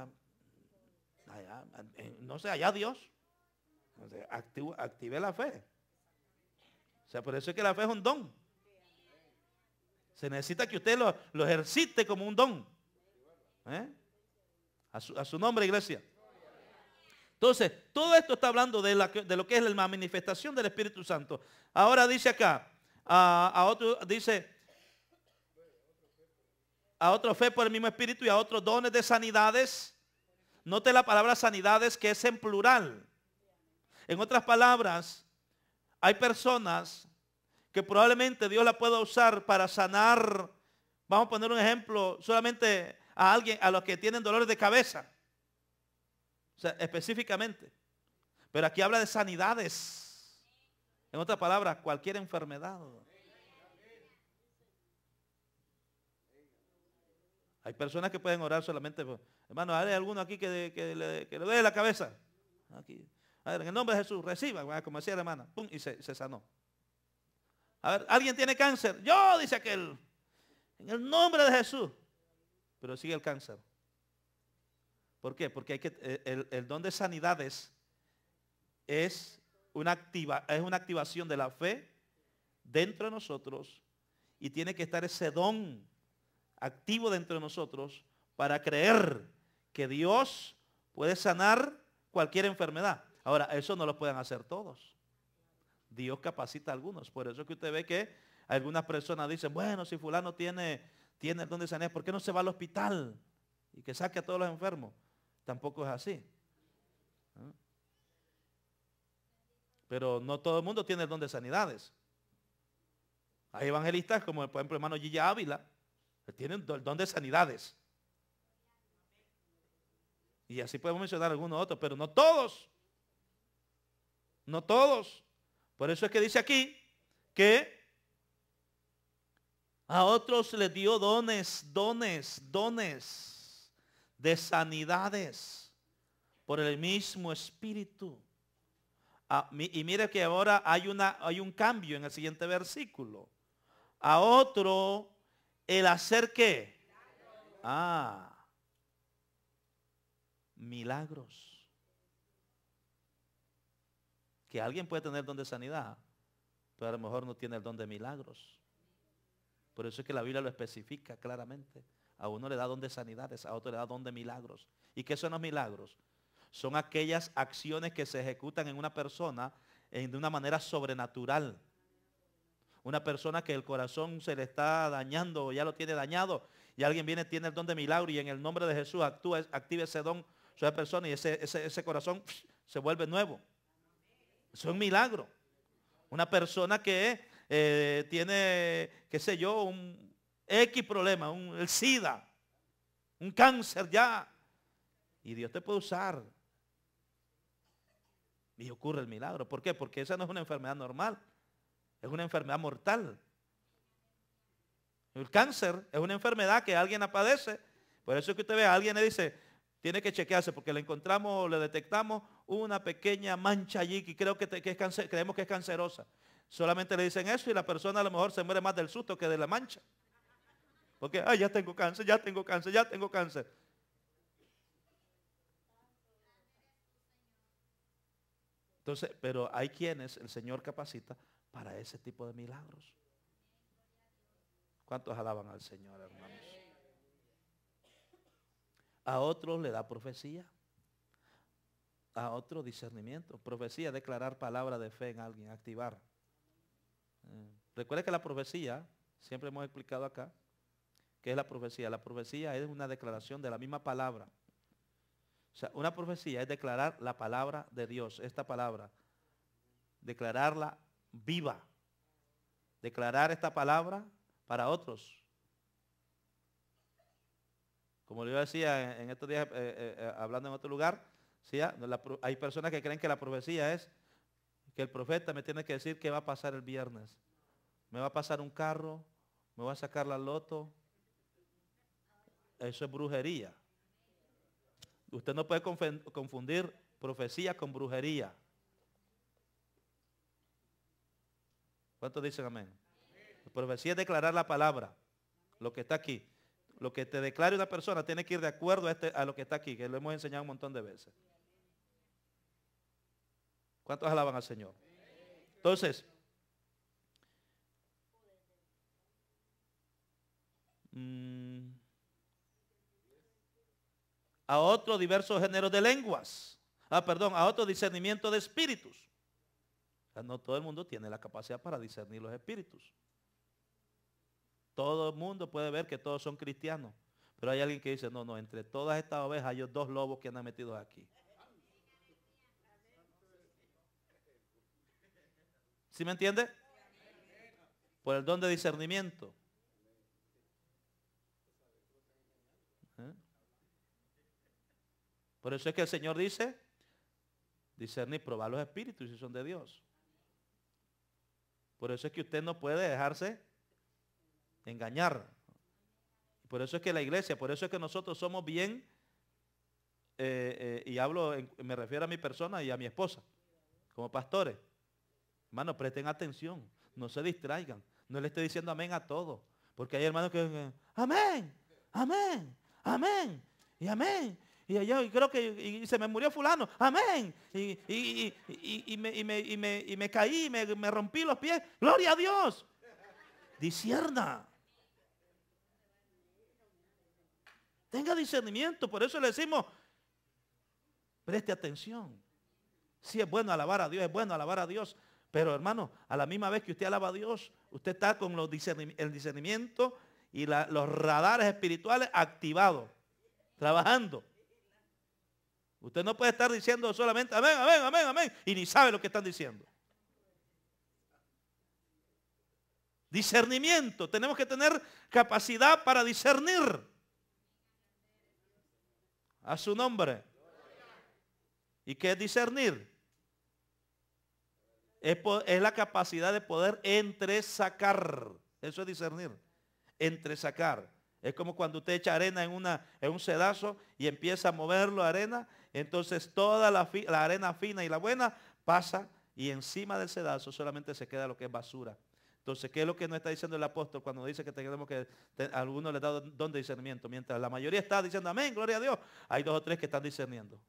no sé, allá Dios. Entonces, active la fe. O sea, por eso es que la fe es un don. Se necesita que usted lo ejercite como un don. A su nombre, iglesia. Entonces, todo esto está hablando de lo que es la manifestación del Espíritu Santo. Ahora dice acá, a otro dice, a otro fe por el mismo Espíritu y a otros dones de sanidades. Note la palabra sanidades que es en plural. En otras palabras, hay personas que probablemente Dios la pueda usar para sanar. Vamos a poner un ejemplo, solamente a los que tienen dolores de cabeza. O sea, específicamente. Pero aquí habla de sanidades. En otras palabras, cualquier enfermedad. Hay personas que pueden orar solamente. Hermano, ¿hay alguno aquí que le duele la cabeza? Aquí. A ver, en el nombre de Jesús, reciba, como decía la hermana. Pum, y se sanó. A ver, ¿alguien tiene cáncer? Yo, dice aquel. En el nombre de Jesús. Pero sigue el cáncer. ¿Por qué? Porque el don de sanidades es una activación de la fe dentro de nosotros y tiene que estar ese don activo dentro de nosotros para creer que Dios puede sanar cualquier enfermedad. Ahora, eso no lo pueden hacer todos. Dios capacita a algunos. Por eso es que usted ve que algunas personas dicen, bueno, si fulano tiene el don de sanidad, ¿por qué no se va al hospital y que saque a todos los enfermos? Tampoco es así. Pero no todo el mundo tiene el don de sanidades. Hay evangelistas como por ejemplo el hermano Gilla Ávila, que tienen el don de sanidades. Y así podemos mencionar algunos otros, pero no todos. No todos. Por eso es que dice aquí que a otros les dio dones de sanidades por el mismo Espíritu. Y mire que ahora hay un cambio en el siguiente versículo. A otro el hacer ¿qué? Milagros. Que alguien puede tener el don de sanidad, pero a lo mejor no tiene el don de milagros. Por eso es que la Biblia lo especifica claramente. A uno le da don de sanidades, a otro le da don de milagros. ¿Y qué son los milagros? Son aquellas acciones que se ejecutan en una persona de una manera sobrenatural. Una persona que el corazón se le está dañando o ya lo tiene dañado y alguien viene, tiene el don de milagro y en el nombre de Jesús activa ese don sobre la persona y ese corazón se vuelve nuevo. Eso es un milagro. Una persona que tiene, qué sé yo, un X problema, el SIDA, un cáncer ya. Y Dios te puede usar. Y ocurre el milagro. ¿Por qué? Porque esa no es una enfermedad normal. Es una enfermedad mortal. El cáncer es una enfermedad que alguien la padece. Por eso es que usted ve a alguien le dice, tiene que chequearse porque le encontramos, le detectamos una pequeña mancha allí que creo que es cáncer, creemos que es cancerosa. Solamente le dicen eso y la persona a lo mejor se muere más del susto que de la mancha. Porque, ya tengo cáncer, ya tengo cáncer, ya tengo cáncer. Entonces, pero hay quienes el Señor capacita para ese tipo de milagros. ¿Cuántos alaban al Señor, hermanos? A otros le da profecía. A otro discernimiento. Profecía, declarar palabra de fe en alguien, activar. Recuerde que la profecía, siempre hemos explicado acá, ¿qué es la profecía? La profecía es una declaración de la misma palabra. O sea, una profecía es declarar la palabra de Dios, esta palabra, declararla viva, declarar esta palabra para otros. Como yo decía en estos días, hablando en otro lugar, ¿sí? Hay personas que creen que la profecía es que el profeta me tiene que decir qué va a pasar el viernes. Me va a pasar un carro, me va a sacar la loto. Eso es brujería. Usted no puede confundir profecía con brujería. ¿Cuántos dicen amén? Profecía es declarar la palabra, lo que está aquí. Lo que te declare una persona tiene que ir de acuerdo a lo que está aquí, que lo hemos enseñado un montón de veces. ¿Cuántos alaban al Señor? Entonces, a otros diversos géneros de lenguas. A otro discernimiento de espíritus. O sea, no todo el mundo tiene la capacidad para discernir los espíritus. Todo el mundo puede ver que todos son cristianos. Pero hay alguien que dice, no, entre todas estas ovejas hay dos lobos que andan metidos aquí. ¿Sí me entiende? Por el don de discernimiento. Por eso es que el Señor dice, discernir, probar los espíritus si son de Dios. Por eso es que usted no puede dejarse engañar. Por eso es que la iglesia, por eso es que nosotros somos bien, y me refiero a mi persona y a mi esposa, como pastores. Hermanos, presten atención, no se distraigan, no le esté diciendo amén a todo, porque hay hermanos que amén, amén, amén, y amén. Y yo creo que se me murió fulano, amén. Y me caí, me rompí los pies, gloria a Dios. Discierna. Tenga discernimiento, por eso le decimos, preste atención. Sí es bueno alabar a Dios, es bueno alabar a Dios. Pero hermano, a la misma vez que usted alaba a Dios, usted está con el discernimiento y los radares espirituales activados, trabajando. Usted no puede estar diciendo solamente amén, amén, amén, amén, y ni sabe lo que están diciendo. Discernimiento, tenemos que tener capacidad para discernir. A su nombre. ¿Y qué es discernir? Es la capacidad de poder entresacar. Eso es discernir. Entresacar. Es como cuando usted echa arena en un sedazo y empieza a moverlo arena. Entonces toda la arena fina y la buena pasa y encima del cedazo solamente se queda lo que es basura. Entonces, ¿qué es lo que nos está diciendo el apóstol cuando dice que tenemos que, a algunos les da don de discernimiento? Mientras la mayoría está diciendo amén, gloria a Dios, hay 2 o 3 que están discerniendo.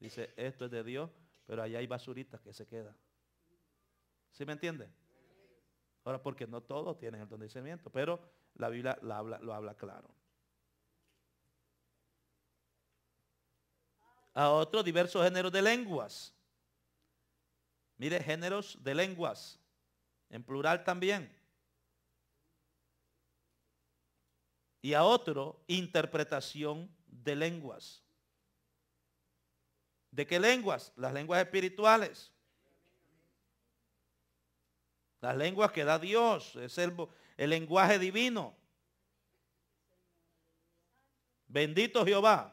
Dice, esto es de Dios, pero allá hay basuritas que se quedan. ¿Sí me entiende? Ahora, porque no todos tienen el don de discernimiento, pero la Biblia lo habla claro. A otros diversos géneros de lenguas. Mire, géneros de lenguas. En plural también. Y a otro, interpretación de lenguas. ¿De qué lenguas? Las lenguas espirituales. Las lenguas que da Dios. Es el lenguaje divino. Bendito Jehová.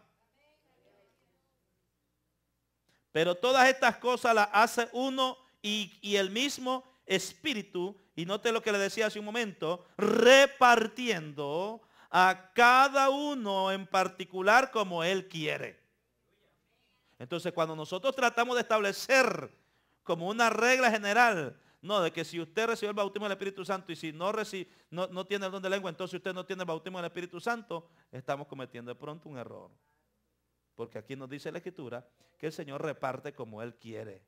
Pero todas estas cosas las hace uno y el mismo Espíritu, y note lo que le decía hace un momento, repartiendo a cada uno en particular como Él quiere. Entonces, cuando nosotros tratamos de establecer como una regla general, no, de que si usted recibe el bautismo del Espíritu Santo y si no tiene el don de lengua, entonces usted no tiene el bautismo del Espíritu Santo, estamos cometiendo de pronto un error. Porque aquí nos dice la Escritura que el Señor reparte como Él quiere.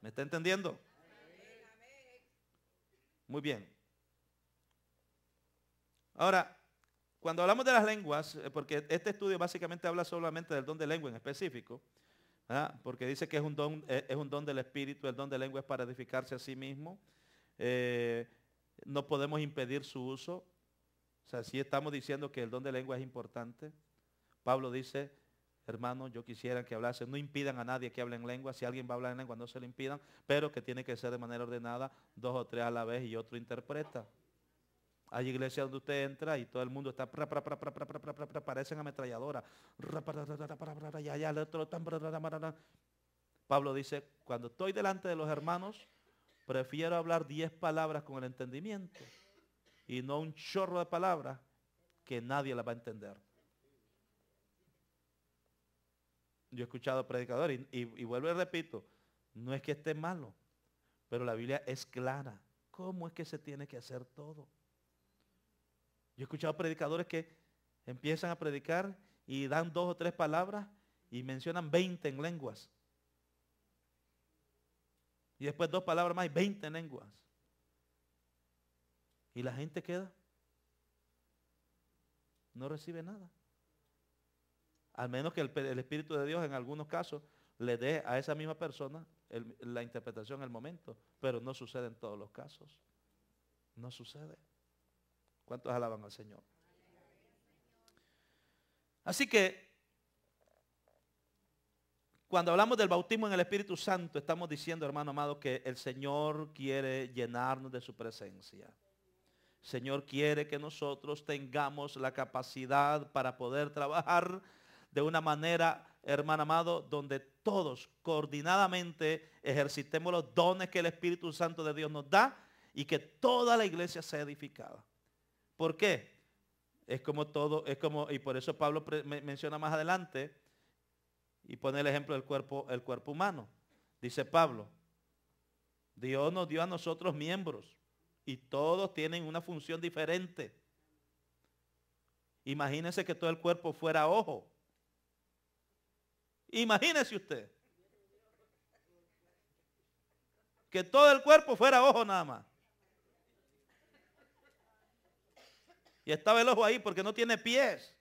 ¿Me está entendiendo? Muy bien. Ahora, cuando hablamos de las lenguas, porque este estudio básicamente habla solamente del don de lengua en específico, ¿verdad? Porque dice que es un don del Espíritu, el don de lengua es para edificarse a sí mismo. No podemos impedir su uso. O sea, sí estamos diciendo que el don de lengua es importante. Pablo dice, hermanos, yo quisiera que hablasen, no impidan a nadie que hable en lengua. Si alguien va a hablar en lengua, no se lo impidan, pero que tiene que ser de manera ordenada, 2 o 3 a la vez y otro interpreta. Hay iglesias donde usted entra y todo el mundo está, parecen ametralladoras. Pablo dice, cuando estoy delante de los hermanos, prefiero hablar 10 palabras con el entendimiento y no un chorro de palabras que nadie las va a entender. Yo he escuchado predicadores y vuelvo y repito, no es que esté malo, pero la Biblia es clara. ¿Cómo es que se tiene que hacer todo? Yo he escuchado predicadores que empiezan a predicar y dan 2 o 3 palabras y mencionan 20 en lenguas. Y después 2 palabras más y 20 en lenguas. Y la gente queda, no recibe nada. Al menos que el Espíritu de Dios en algunos casos le dé a esa misma persona la interpretación en el momento. Pero no sucede en todos los casos. No sucede. ¿Cuántos alaban al Señor? Así que, cuando hablamos del bautismo en el Espíritu Santo, estamos diciendo, hermano amado, que el Señor quiere llenarnos de su presencia. El Señor quiere que nosotros tengamos la capacidad para poder trabajar de una manera, hermano amado, donde todos coordinadamente ejercitemos los dones que el Espíritu Santo de Dios nos da y que toda la iglesia sea edificada. ¿Por qué? Es como todo, y por eso Pablo menciona más adelante y pone el ejemplo del cuerpo humano. Dice Pablo, Dios nos dio a nosotros miembros y todos tienen una función diferente. Imagínense que todo el cuerpo fuera ojo. Imagínese usted que todo el cuerpo fuera ojo nada más. Y estaba el ojo ahí porque no tiene pies.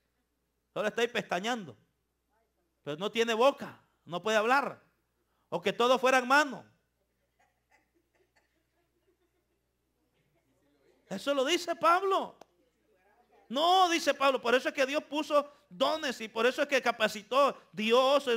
Solo está ahí pestañeando. Pero no tiene boca. No puede hablar. O que todos fueran manos. Eso lo dice Pablo. No, dice Pablo, por eso es que Dios puso dones y por eso es que capacitó. Dios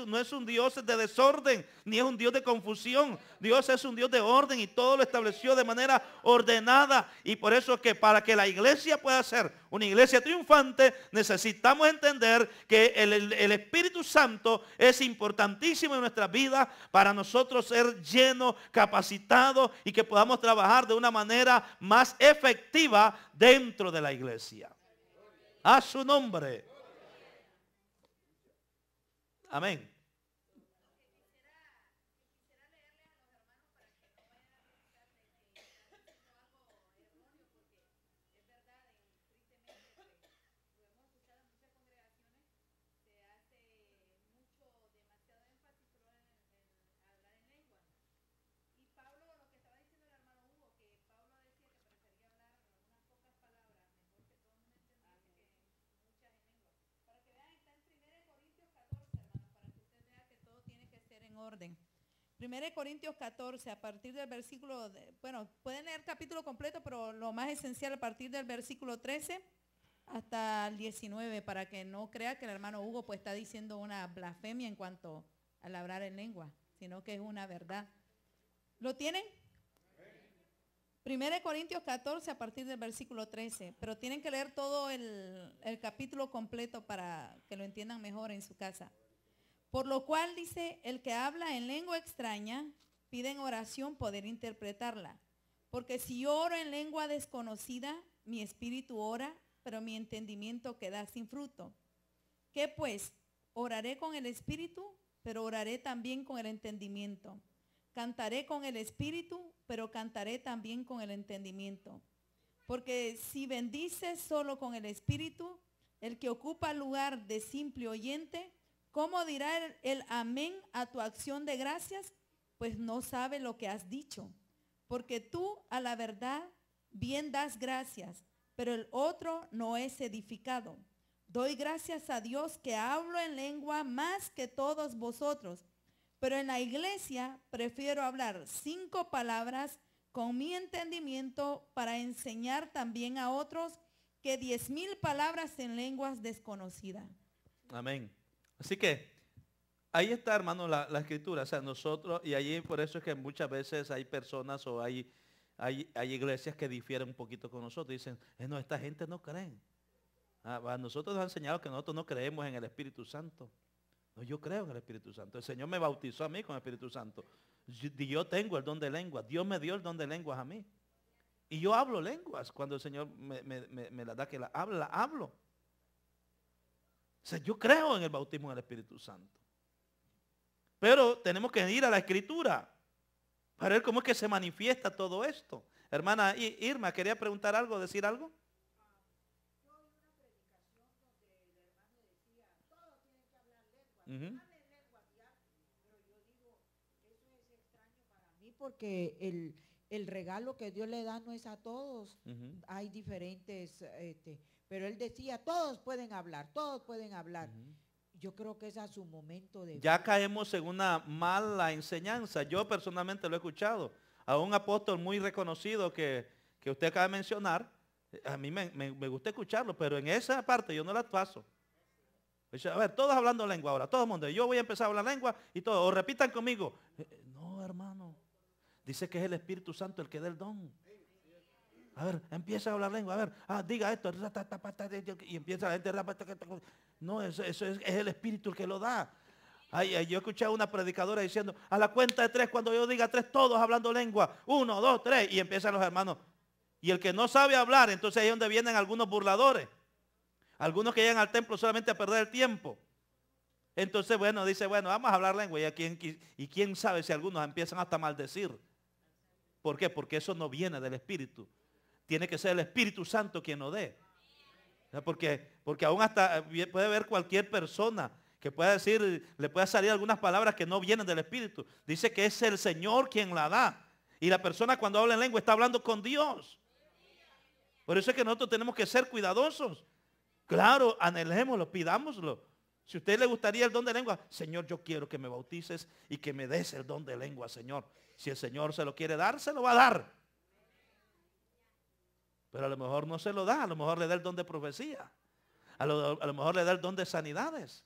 no es un Dios de desorden, ni es un Dios de confusión. Dios es un Dios de orden y todo lo estableció de manera ordenada. Y por eso es que para que la iglesia pueda ser una iglesia triunfante, necesitamos entender que el Espíritu Santo es importantísimo en nuestra vida para nosotros ser llenos, capacitados y que podamos trabajar de una manera más efectiva dentro de la iglesia. A su nombre. Amén. orden. 1 Corintios 14, a partir del versículo, bueno, pueden leer el capítulo completo, pero lo más esencial a partir del versículo 13 hasta el 19, para que no crea que el hermano Hugo pues está diciendo una blasfemia en cuanto al hablar en lengua, sino que es una verdad. ¿Lo tienen? 1 Corintios 14 a partir del versículo 13, pero tienen que leer todo el capítulo completo para que lo entiendan mejor en su casa. Por lo cual dice, el que habla en lengua extraña, pide en oración poder interpretarla. Porque si yo oro en lengua desconocida, mi espíritu ora, pero mi entendimiento queda sin fruto. ¿Qué pues? Oraré con el espíritu, pero oraré también con el entendimiento. Cantaré con el espíritu, pero cantaré también con el entendimiento. Porque si bendices solo con el espíritu, el que ocupa el lugar de simple oyente, ¿cómo dirá el amén a tu acción de gracias? Pues no sabe lo que has dicho. Porque tú a la verdad bien das gracias, pero el otro no es edificado. Doy gracias a Dios que hablo en lengua más que todos vosotros, pero en la iglesia prefiero hablar 5 palabras con mi entendimiento para enseñar también a otros que 10,000 palabras en lenguas desconocidas. Amén. Así que ahí está, hermano, la escritura. O sea, nosotros, y allí por eso es que muchas veces hay personas o hay iglesias que difieren un poquito con nosotros. Dicen, no, esta gente no cree. A nosotros nos han enseñado que nosotros no creemos en el Espíritu Santo. No, yo creo en el Espíritu Santo. El Señor me bautizó a mí con el Espíritu Santo. Yo tengo el don de lenguas. Dios me dio el don de lenguas a mí. Y yo hablo lenguas cuando el Señor me la da, que la hablo. O sea, yo creo en el bautismo del Espíritu Santo. Pero tenemos que ir a la Escritura para ver cómo es que se manifiesta todo esto. Hermana Irma, ¿quería preguntar algo, decir algo? Yo oí una predicación donde el hermano decía, todos tienen que hablar lenguas, hablen lenguas ya. Pero yo digo, eso es extraño para mí porque el regalo que Dios le da no es a todos. Hay diferentes, pero él decía, todos pueden hablar, todos pueden hablar. Yo creo que es a su momento de... Ya caemos en una mala enseñanza. Yo personalmente lo he escuchado. A un apóstol muy reconocido que usted acaba de mencionar, a mí me gusta escucharlo, pero en esa parte yo no la paso. Dice, a ver, todos hablando lengua ahora, todo el mundo. Yo voy a empezar a hablar lengua y todo. O repitan conmigo. No, hermano. Dice que es el Espíritu Santo el que da el don. A ver, empieza a hablar lengua, a ver, diga esto, y empieza la gente, no, eso es el Espíritu el que lo da. Yo escuché a una predicadora diciendo, a la cuenta de 3, cuando yo diga 3, todos hablando lengua, 1, 2, 3, y empiezan los hermanos. Y el que no sabe hablar, entonces ahí es donde vienen algunos burladores, algunos que llegan al templo solamente a perder el tiempo. Entonces, bueno, dice, bueno, vamos a hablar lengua, y quién sabe si algunos empiezan hasta a maldecir. ¿Por qué? Porque eso no viene del Espíritu. Tiene que ser el Espíritu Santo quien lo dé. Porque aún hasta puede haber cualquier persona que pueda decir, le pueda salir algunas palabras que no vienen del Espíritu. Dice que es el Señor quien la da. Y la persona cuando habla en lengua está hablando con Dios. Por eso es que nosotros tenemos que ser cuidadosos. Claro, anhelémoslo, pidámoslo. Si a usted le gustaría el don de lengua, Señor, yo quiero que me bautices y que me des el don de lengua, Señor. Si el Señor se lo quiere dar, se lo va a dar. Pero a lo mejor no se lo da, a lo mejor le da el don de profecía. A lo mejor le da el don de sanidades.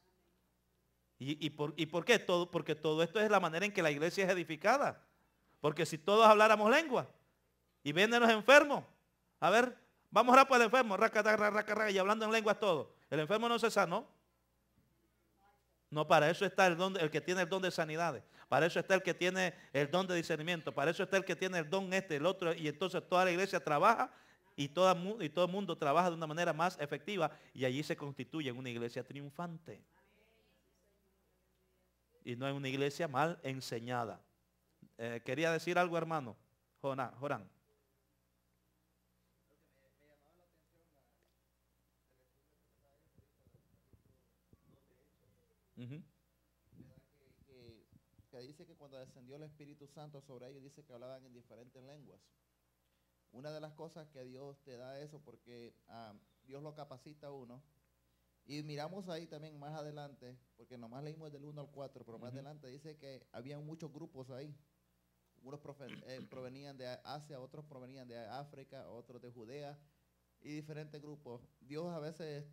¿Y por qué? Porque todo esto es la manera en que la iglesia es edificada. Porque si todos habláramos lengua y vienen los enfermos, a ver, vamos a orar por el enfermo, y hablando en lenguas todo. El enfermo no se sanó. No, para eso está el que tiene el don de sanidades. Para eso está el que tiene el don de discernimiento. Para eso está el que tiene el don el otro. Y entonces toda la iglesia trabaja y todo el mundo trabaja de una manera más efectiva. Y allí se constituye en una iglesia triunfante. Y no en una iglesia mal enseñada. ¿Quería decir algo, hermano? Jorán. Que dice que cuando descendió el Espíritu Santo sobre ellos, dice que hablaban en diferentes lenguas. Una de las cosas que Dios te da eso, porque Dios lo capacita a uno, Y miramos ahí también más adelante, porque nomás leímos del 1 al 4, pero más Ujú. adelante dice que había muchos grupos ahí. Unos provenían de Asia, otros provenían de África, otros de Judea y diferentes grupos. Dios a veces,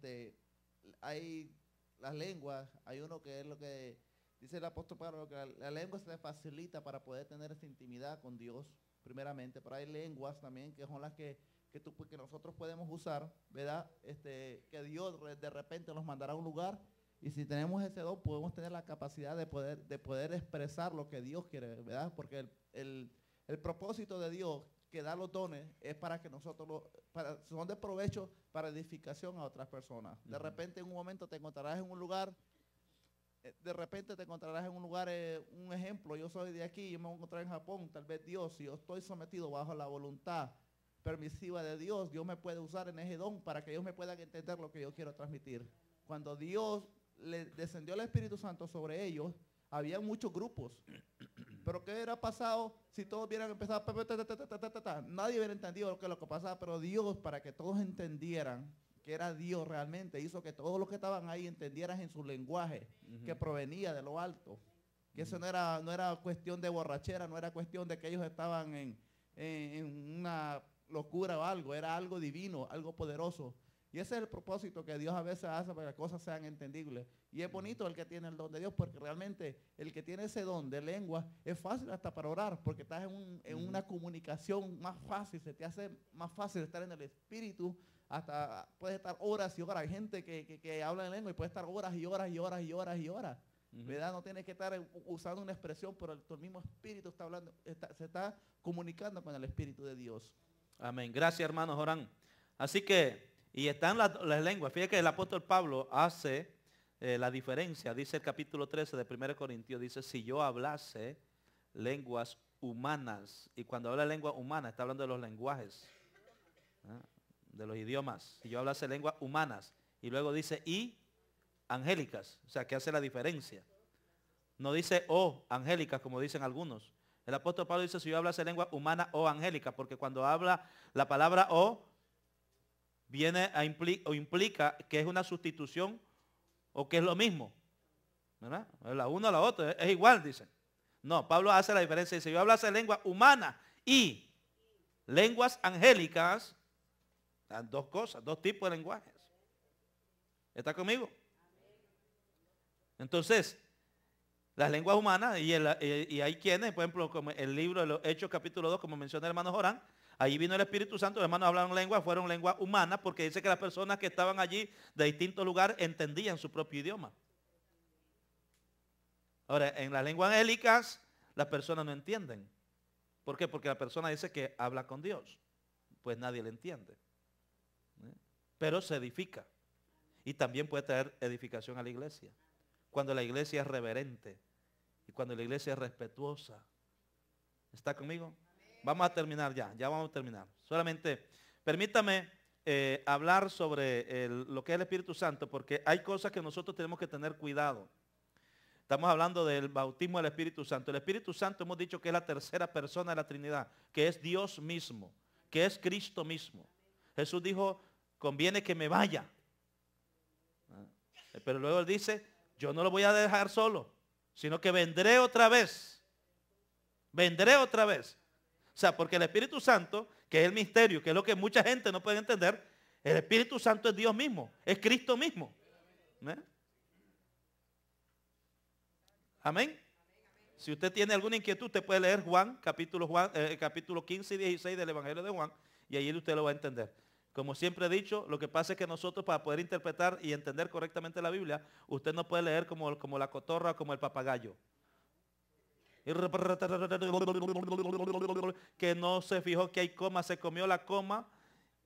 hay las lenguas, hay uno que es lo que dice el apóstol Pablo, que la lengua se le facilita para poder tener esa intimidad con Dios, primeramente, pero hay lenguas también que son las que nosotros podemos usar, ¿verdad? Que Dios de repente nos mandará a un lugar y si tenemos ese don podemos tener la capacidad de poder expresar lo que Dios quiere, ¿verdad? Porque el propósito de Dios que da los dones es para que nosotros, son de provecho para edificación a otras personas. De Ujú. repente en un momento te encontrarás en un lugar, un ejemplo, yo soy de aquí, yo me voy a encontrar en Japón, tal vez Dios, si yo estoy sometido bajo la voluntad permisiva de Dios, Dios me puede usar en ese don para que ellos me puedan entender lo que yo quiero transmitir. Cuando Dios le descendió el Espíritu Santo sobre ellos, había muchos grupos. Pero ¿qué hubiera pasado si todos hubieran empezado? Nadie hubiera entendido lo que pasaba, pero Dios, para que todos entendieran que era Dios realmente, hizo que todos los que estaban ahí entendieran en su lenguaje, Ujú. que provenía de lo alto. Que eso no era cuestión de borrachera, no era cuestión de que ellos estaban en una locura o algo, era algo divino, algo poderoso. Y ese es el propósito que Dios a veces hace para que las cosas sean entendibles. Y es bonito el que tiene el don de Dios, porque realmente el que tiene ese don de lengua es fácil hasta para orar, porque estás en una comunicación más fácil, se te hace más fácil estar en el Espíritu, hasta puedes estar horas y horas. Hay gente que habla en lengua y puede estar horas y horas y horas y horas y horas. Ujú. ¿Verdad? No tienes que estar usando una expresión, pero el mismo Espíritu está hablando, se está comunicando con el Espíritu de Dios. Amén. Gracias, hermanos Orán. Así que, y están las lenguas. Fíjate que el apóstol Pablo hace la diferencia. Dice el capítulo 13 de 1 Corintios, dice, si yo hablase lenguas humanas. Y cuando habla de lengua humana, está hablando de los lenguajes, ¿ah? De los idiomas. Si yo hablase lenguas humanas. Y luego dice, y angélicas. O sea, que hace la diferencia. No dice, oh, angélicas, como dicen algunos. El apóstol Pablo dice, si yo hablase lengua humana o angélica, porque cuando habla la palabra o, viene o implica que es una sustitución o que es lo mismo. ¿Verdad? La una o la otra, es igual, dicen. No, Pablo hace la diferencia. Dice, yo hablase lengua humana y lenguas angélicas, dos cosas, dos tipos de lenguajes. ¿Está conmigo? Entonces, las lenguas humanas, y hay quienes, por ejemplo, como el libro de los Hechos capítulo 2, como menciona el hermano Jorán, ahí vino el Espíritu Santo, los hermanos hablaron lenguas, fueron lenguas humanas, porque dice que las personas que estaban allí de distintos lugares entendían su propio idioma. Ahora, en las lenguas angélicas, las personas no entienden. ¿Por qué? Porque la persona dice que habla con Dios. Pues nadie le entiende. Pero se edifica. Y también puede traer edificación a la iglesia. Cuando la iglesia es reverente y cuando la iglesia es respetuosa. ¿Está conmigo? Vamos a terminar ya vamos a terminar. Solamente permítame hablar sobre lo que es el Espíritu Santo, porque hay cosas que nosotros tenemos que tener cuidado. Estamos hablando del bautismo del Espíritu Santo. El Espíritu Santo hemos dicho que es la tercera persona de la Trinidad, que es Dios mismo, que es Cristo mismo. Jesús dijo, conviene que me vaya. Pero luego él dice, yo no lo voy a dejar solo, sino que vendré otra vez. Vendré otra vez. O sea, porque el Espíritu Santo, que es el misterio, que es lo que mucha gente no puede entender, el Espíritu Santo es Dios mismo, es Cristo mismo. ¿Eh? Amén. Si usted tiene alguna inquietud, usted puede leer capítulo 15 y 16 del Evangelio de Juan, y ahí usted lo va a entender. Como siempre he dicho, lo que pasa es que nosotros, para poder interpretar y entender correctamente la Biblia, usted no puede leer como la cotorra o como el papagayo. Que no se fijó que hay coma, se comió la coma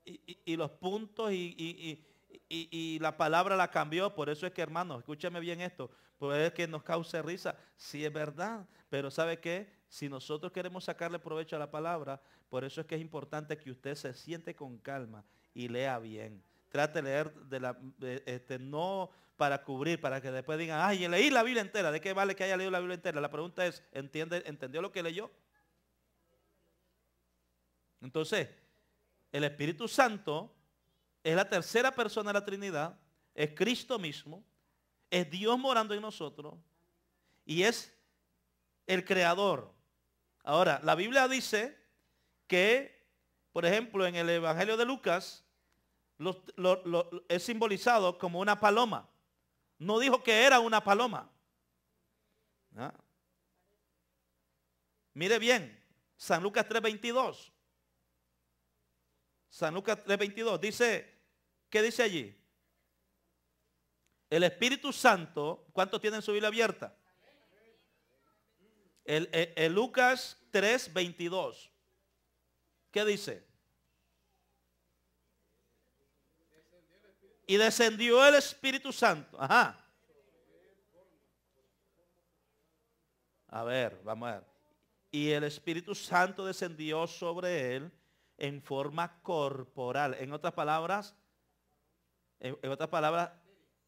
y los puntos y la palabra la cambió. Por eso es que, hermanos, escúchame bien esto, puede que nos cause risa, sí es verdad, pero ¿sabe qué? Si nosotros queremos sacarle provecho a la palabra, por eso es que es importante que usted se siente con calma y lea bien. Trate de leer no para cubrir, para que después digan, ay, leí la Biblia entera. ¿De qué vale que haya leído la Biblia entera? La pregunta es, ¿entendió lo que leyó? Entonces, el Espíritu Santo es la tercera persona de la Trinidad, es Cristo mismo, es Dios morando en nosotros y es el creador. Ahora, la Biblia dice que, por ejemplo, en el Evangelio de Lucas, es simbolizado como una paloma. No dijo que era una paloma. ¿Ah? Mire bien, San Lucas 3:22. San Lucas 3:22 dice, ¿qué dice allí? El Espíritu Santo, ¿cuántos tienen su Biblia abierta? El Lucas 3:22. ¿Qué dice? Y descendió el Espíritu Santo. Ajá. A ver, vamos a ver. Y el Espíritu Santo descendió sobre él en forma corporal. En otras palabras,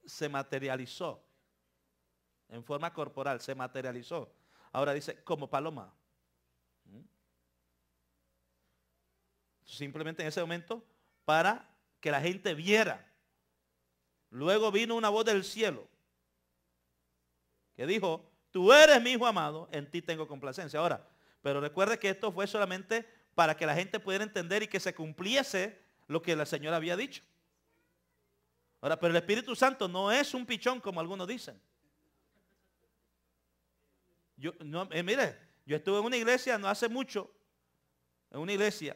se materializó. En forma corporal, se materializó. Ahora dice, como paloma. Simplemente en ese momento, para que la gente viera. Luego vino una voz del cielo que dijo, tú eres mi hijo amado, en ti tengo complacencia. Ahora, pero recuerde que esto fue solamente para que la gente pudiera entender y que se cumpliese lo que la Señora había dicho. Ahora, pero el Espíritu Santo no es un pichón como algunos dicen. Mire, yo estuve en una iglesia no hace mucho, en una iglesia,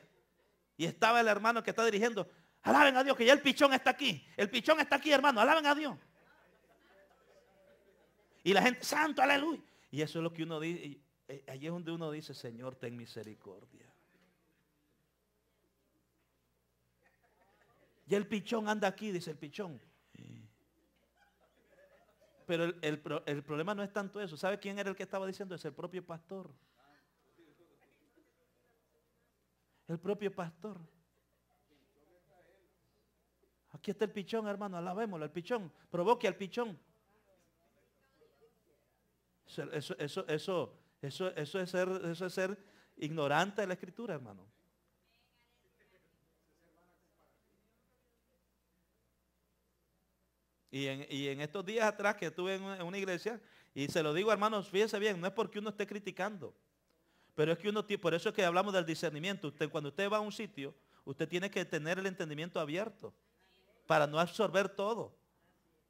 y estaba el hermano que está dirigiendo. Alaben a Dios que ya el pichón está aquí. El pichón está aquí, hermano. Alaben a Dios. Y la gente, santo, aleluya. Y eso es lo que uno dice. Allí es donde uno dice, Señor, ten misericordia. Ya el pichón anda aquí, dice el pichón. Pero el problema no es tanto eso. ¿Sabe quién era el que estaba diciendo eso? El propio pastor. El propio pastor. Aquí está el pichón, hermano, alabémoslo, el pichón. Provoque al pichón. Eso es ser ignorante de la Escritura, hermano. Y en estos días atrás que estuve en una iglesia, y se lo digo, hermanos, fíjense bien, no es porque uno esté criticando, pero es que por eso es que hablamos del discernimiento. Cuando usted va a un sitio, usted tiene que tener el entendimiento abierto para no absorber todo.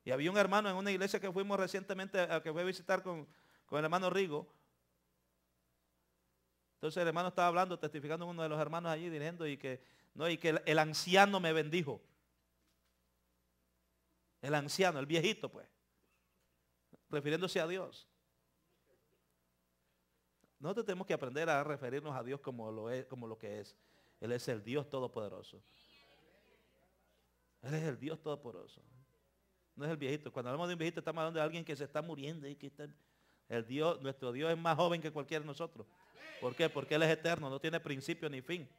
Y había un hermano en una iglesia que fuimos recientemente, que fue a visitar con el hermano Rigo. Entonces el hermano estaba hablando, testificando a uno de los hermanos allí, diciendo y que el anciano me bendijo. El anciano, el viejito, pues, refiriéndose a Dios. Nosotros tenemos que aprender a referirnos a Dios como lo que es. Él es el Dios Todopoderoso. Él es el Dios Todopoderoso. No es el viejito. Cuando hablamos de un viejito, estamos hablando de alguien que se está muriendo y que está. Nuestro Dios es más joven que cualquiera de nosotros. ¿Por qué? Porque Él es eterno, no tiene principio ni fin.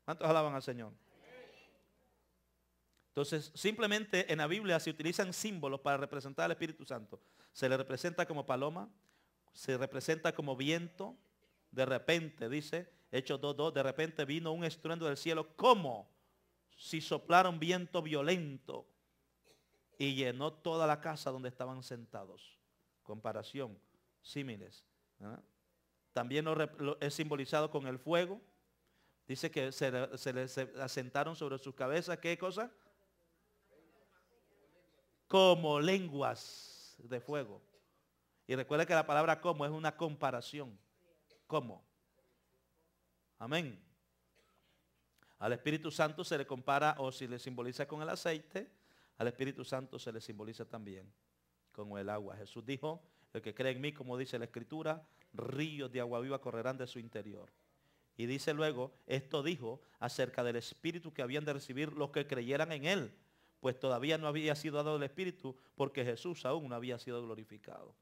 ¿Cuántos alaban al Señor? Entonces, simplemente en la Biblia se utilizan símbolos para representar al Espíritu Santo. Se le representa como paloma, se representa como viento. De repente, dice Hechos 2:2, de repente vino un estruendo del cielo como si soplara un viento violento y llenó toda la casa donde estaban sentados. Comparación, símiles. También es simbolizado con el fuego. Dice que se asentaron sobre sus cabezas, ¿qué cosa? Como lenguas de fuego. Y recuerda que la palabra como es una comparación. ¿Cómo? Amén. Al Espíritu Santo se le compara o si le simboliza con el aceite, al Espíritu Santo se le simboliza también con el agua. Jesús dijo, el que cree en mí, como dice la Escritura, ríos de agua viva correrán de su interior. Y dice luego, esto dijo acerca del Espíritu que habían de recibir los que creyeran en Él, pues todavía no había sido dado el Espíritu porque Jesús aún no había sido glorificado.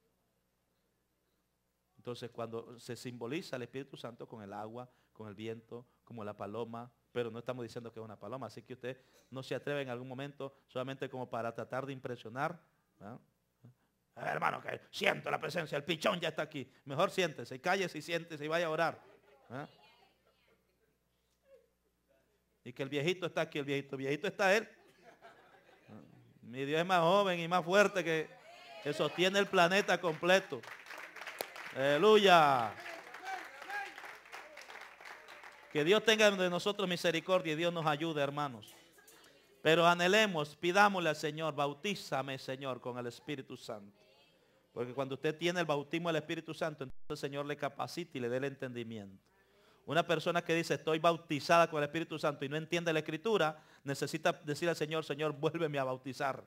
Entonces cuando se simboliza el Espíritu Santo con el agua, con el viento, como la paloma, pero no estamos diciendo que es una paloma, así que usted no se atreve en algún momento solamente como para tratar de impresionar. Hermano, que siento la presencia, el pichón ya está aquí. Mejor siéntese, cállese y siéntese y vaya a orar. Y que el viejito está aquí, el viejito está él. Mi Dios es más joven y más fuerte que sostiene el planeta completo. Aleluya. Que Dios tenga de nosotros misericordia y Dios nos ayude, hermanos. Pero anhelemos, pidámosle al Señor, bautízame, Señor, con el Espíritu Santo. Porque cuando usted tiene el bautismo del Espíritu Santo, entonces el Señor le capacita y le dé el entendimiento. Una persona que dice, estoy bautizada con el Espíritu Santo y no entiende la Escritura, necesita decir al Señor, Señor, vuélveme a bautizar.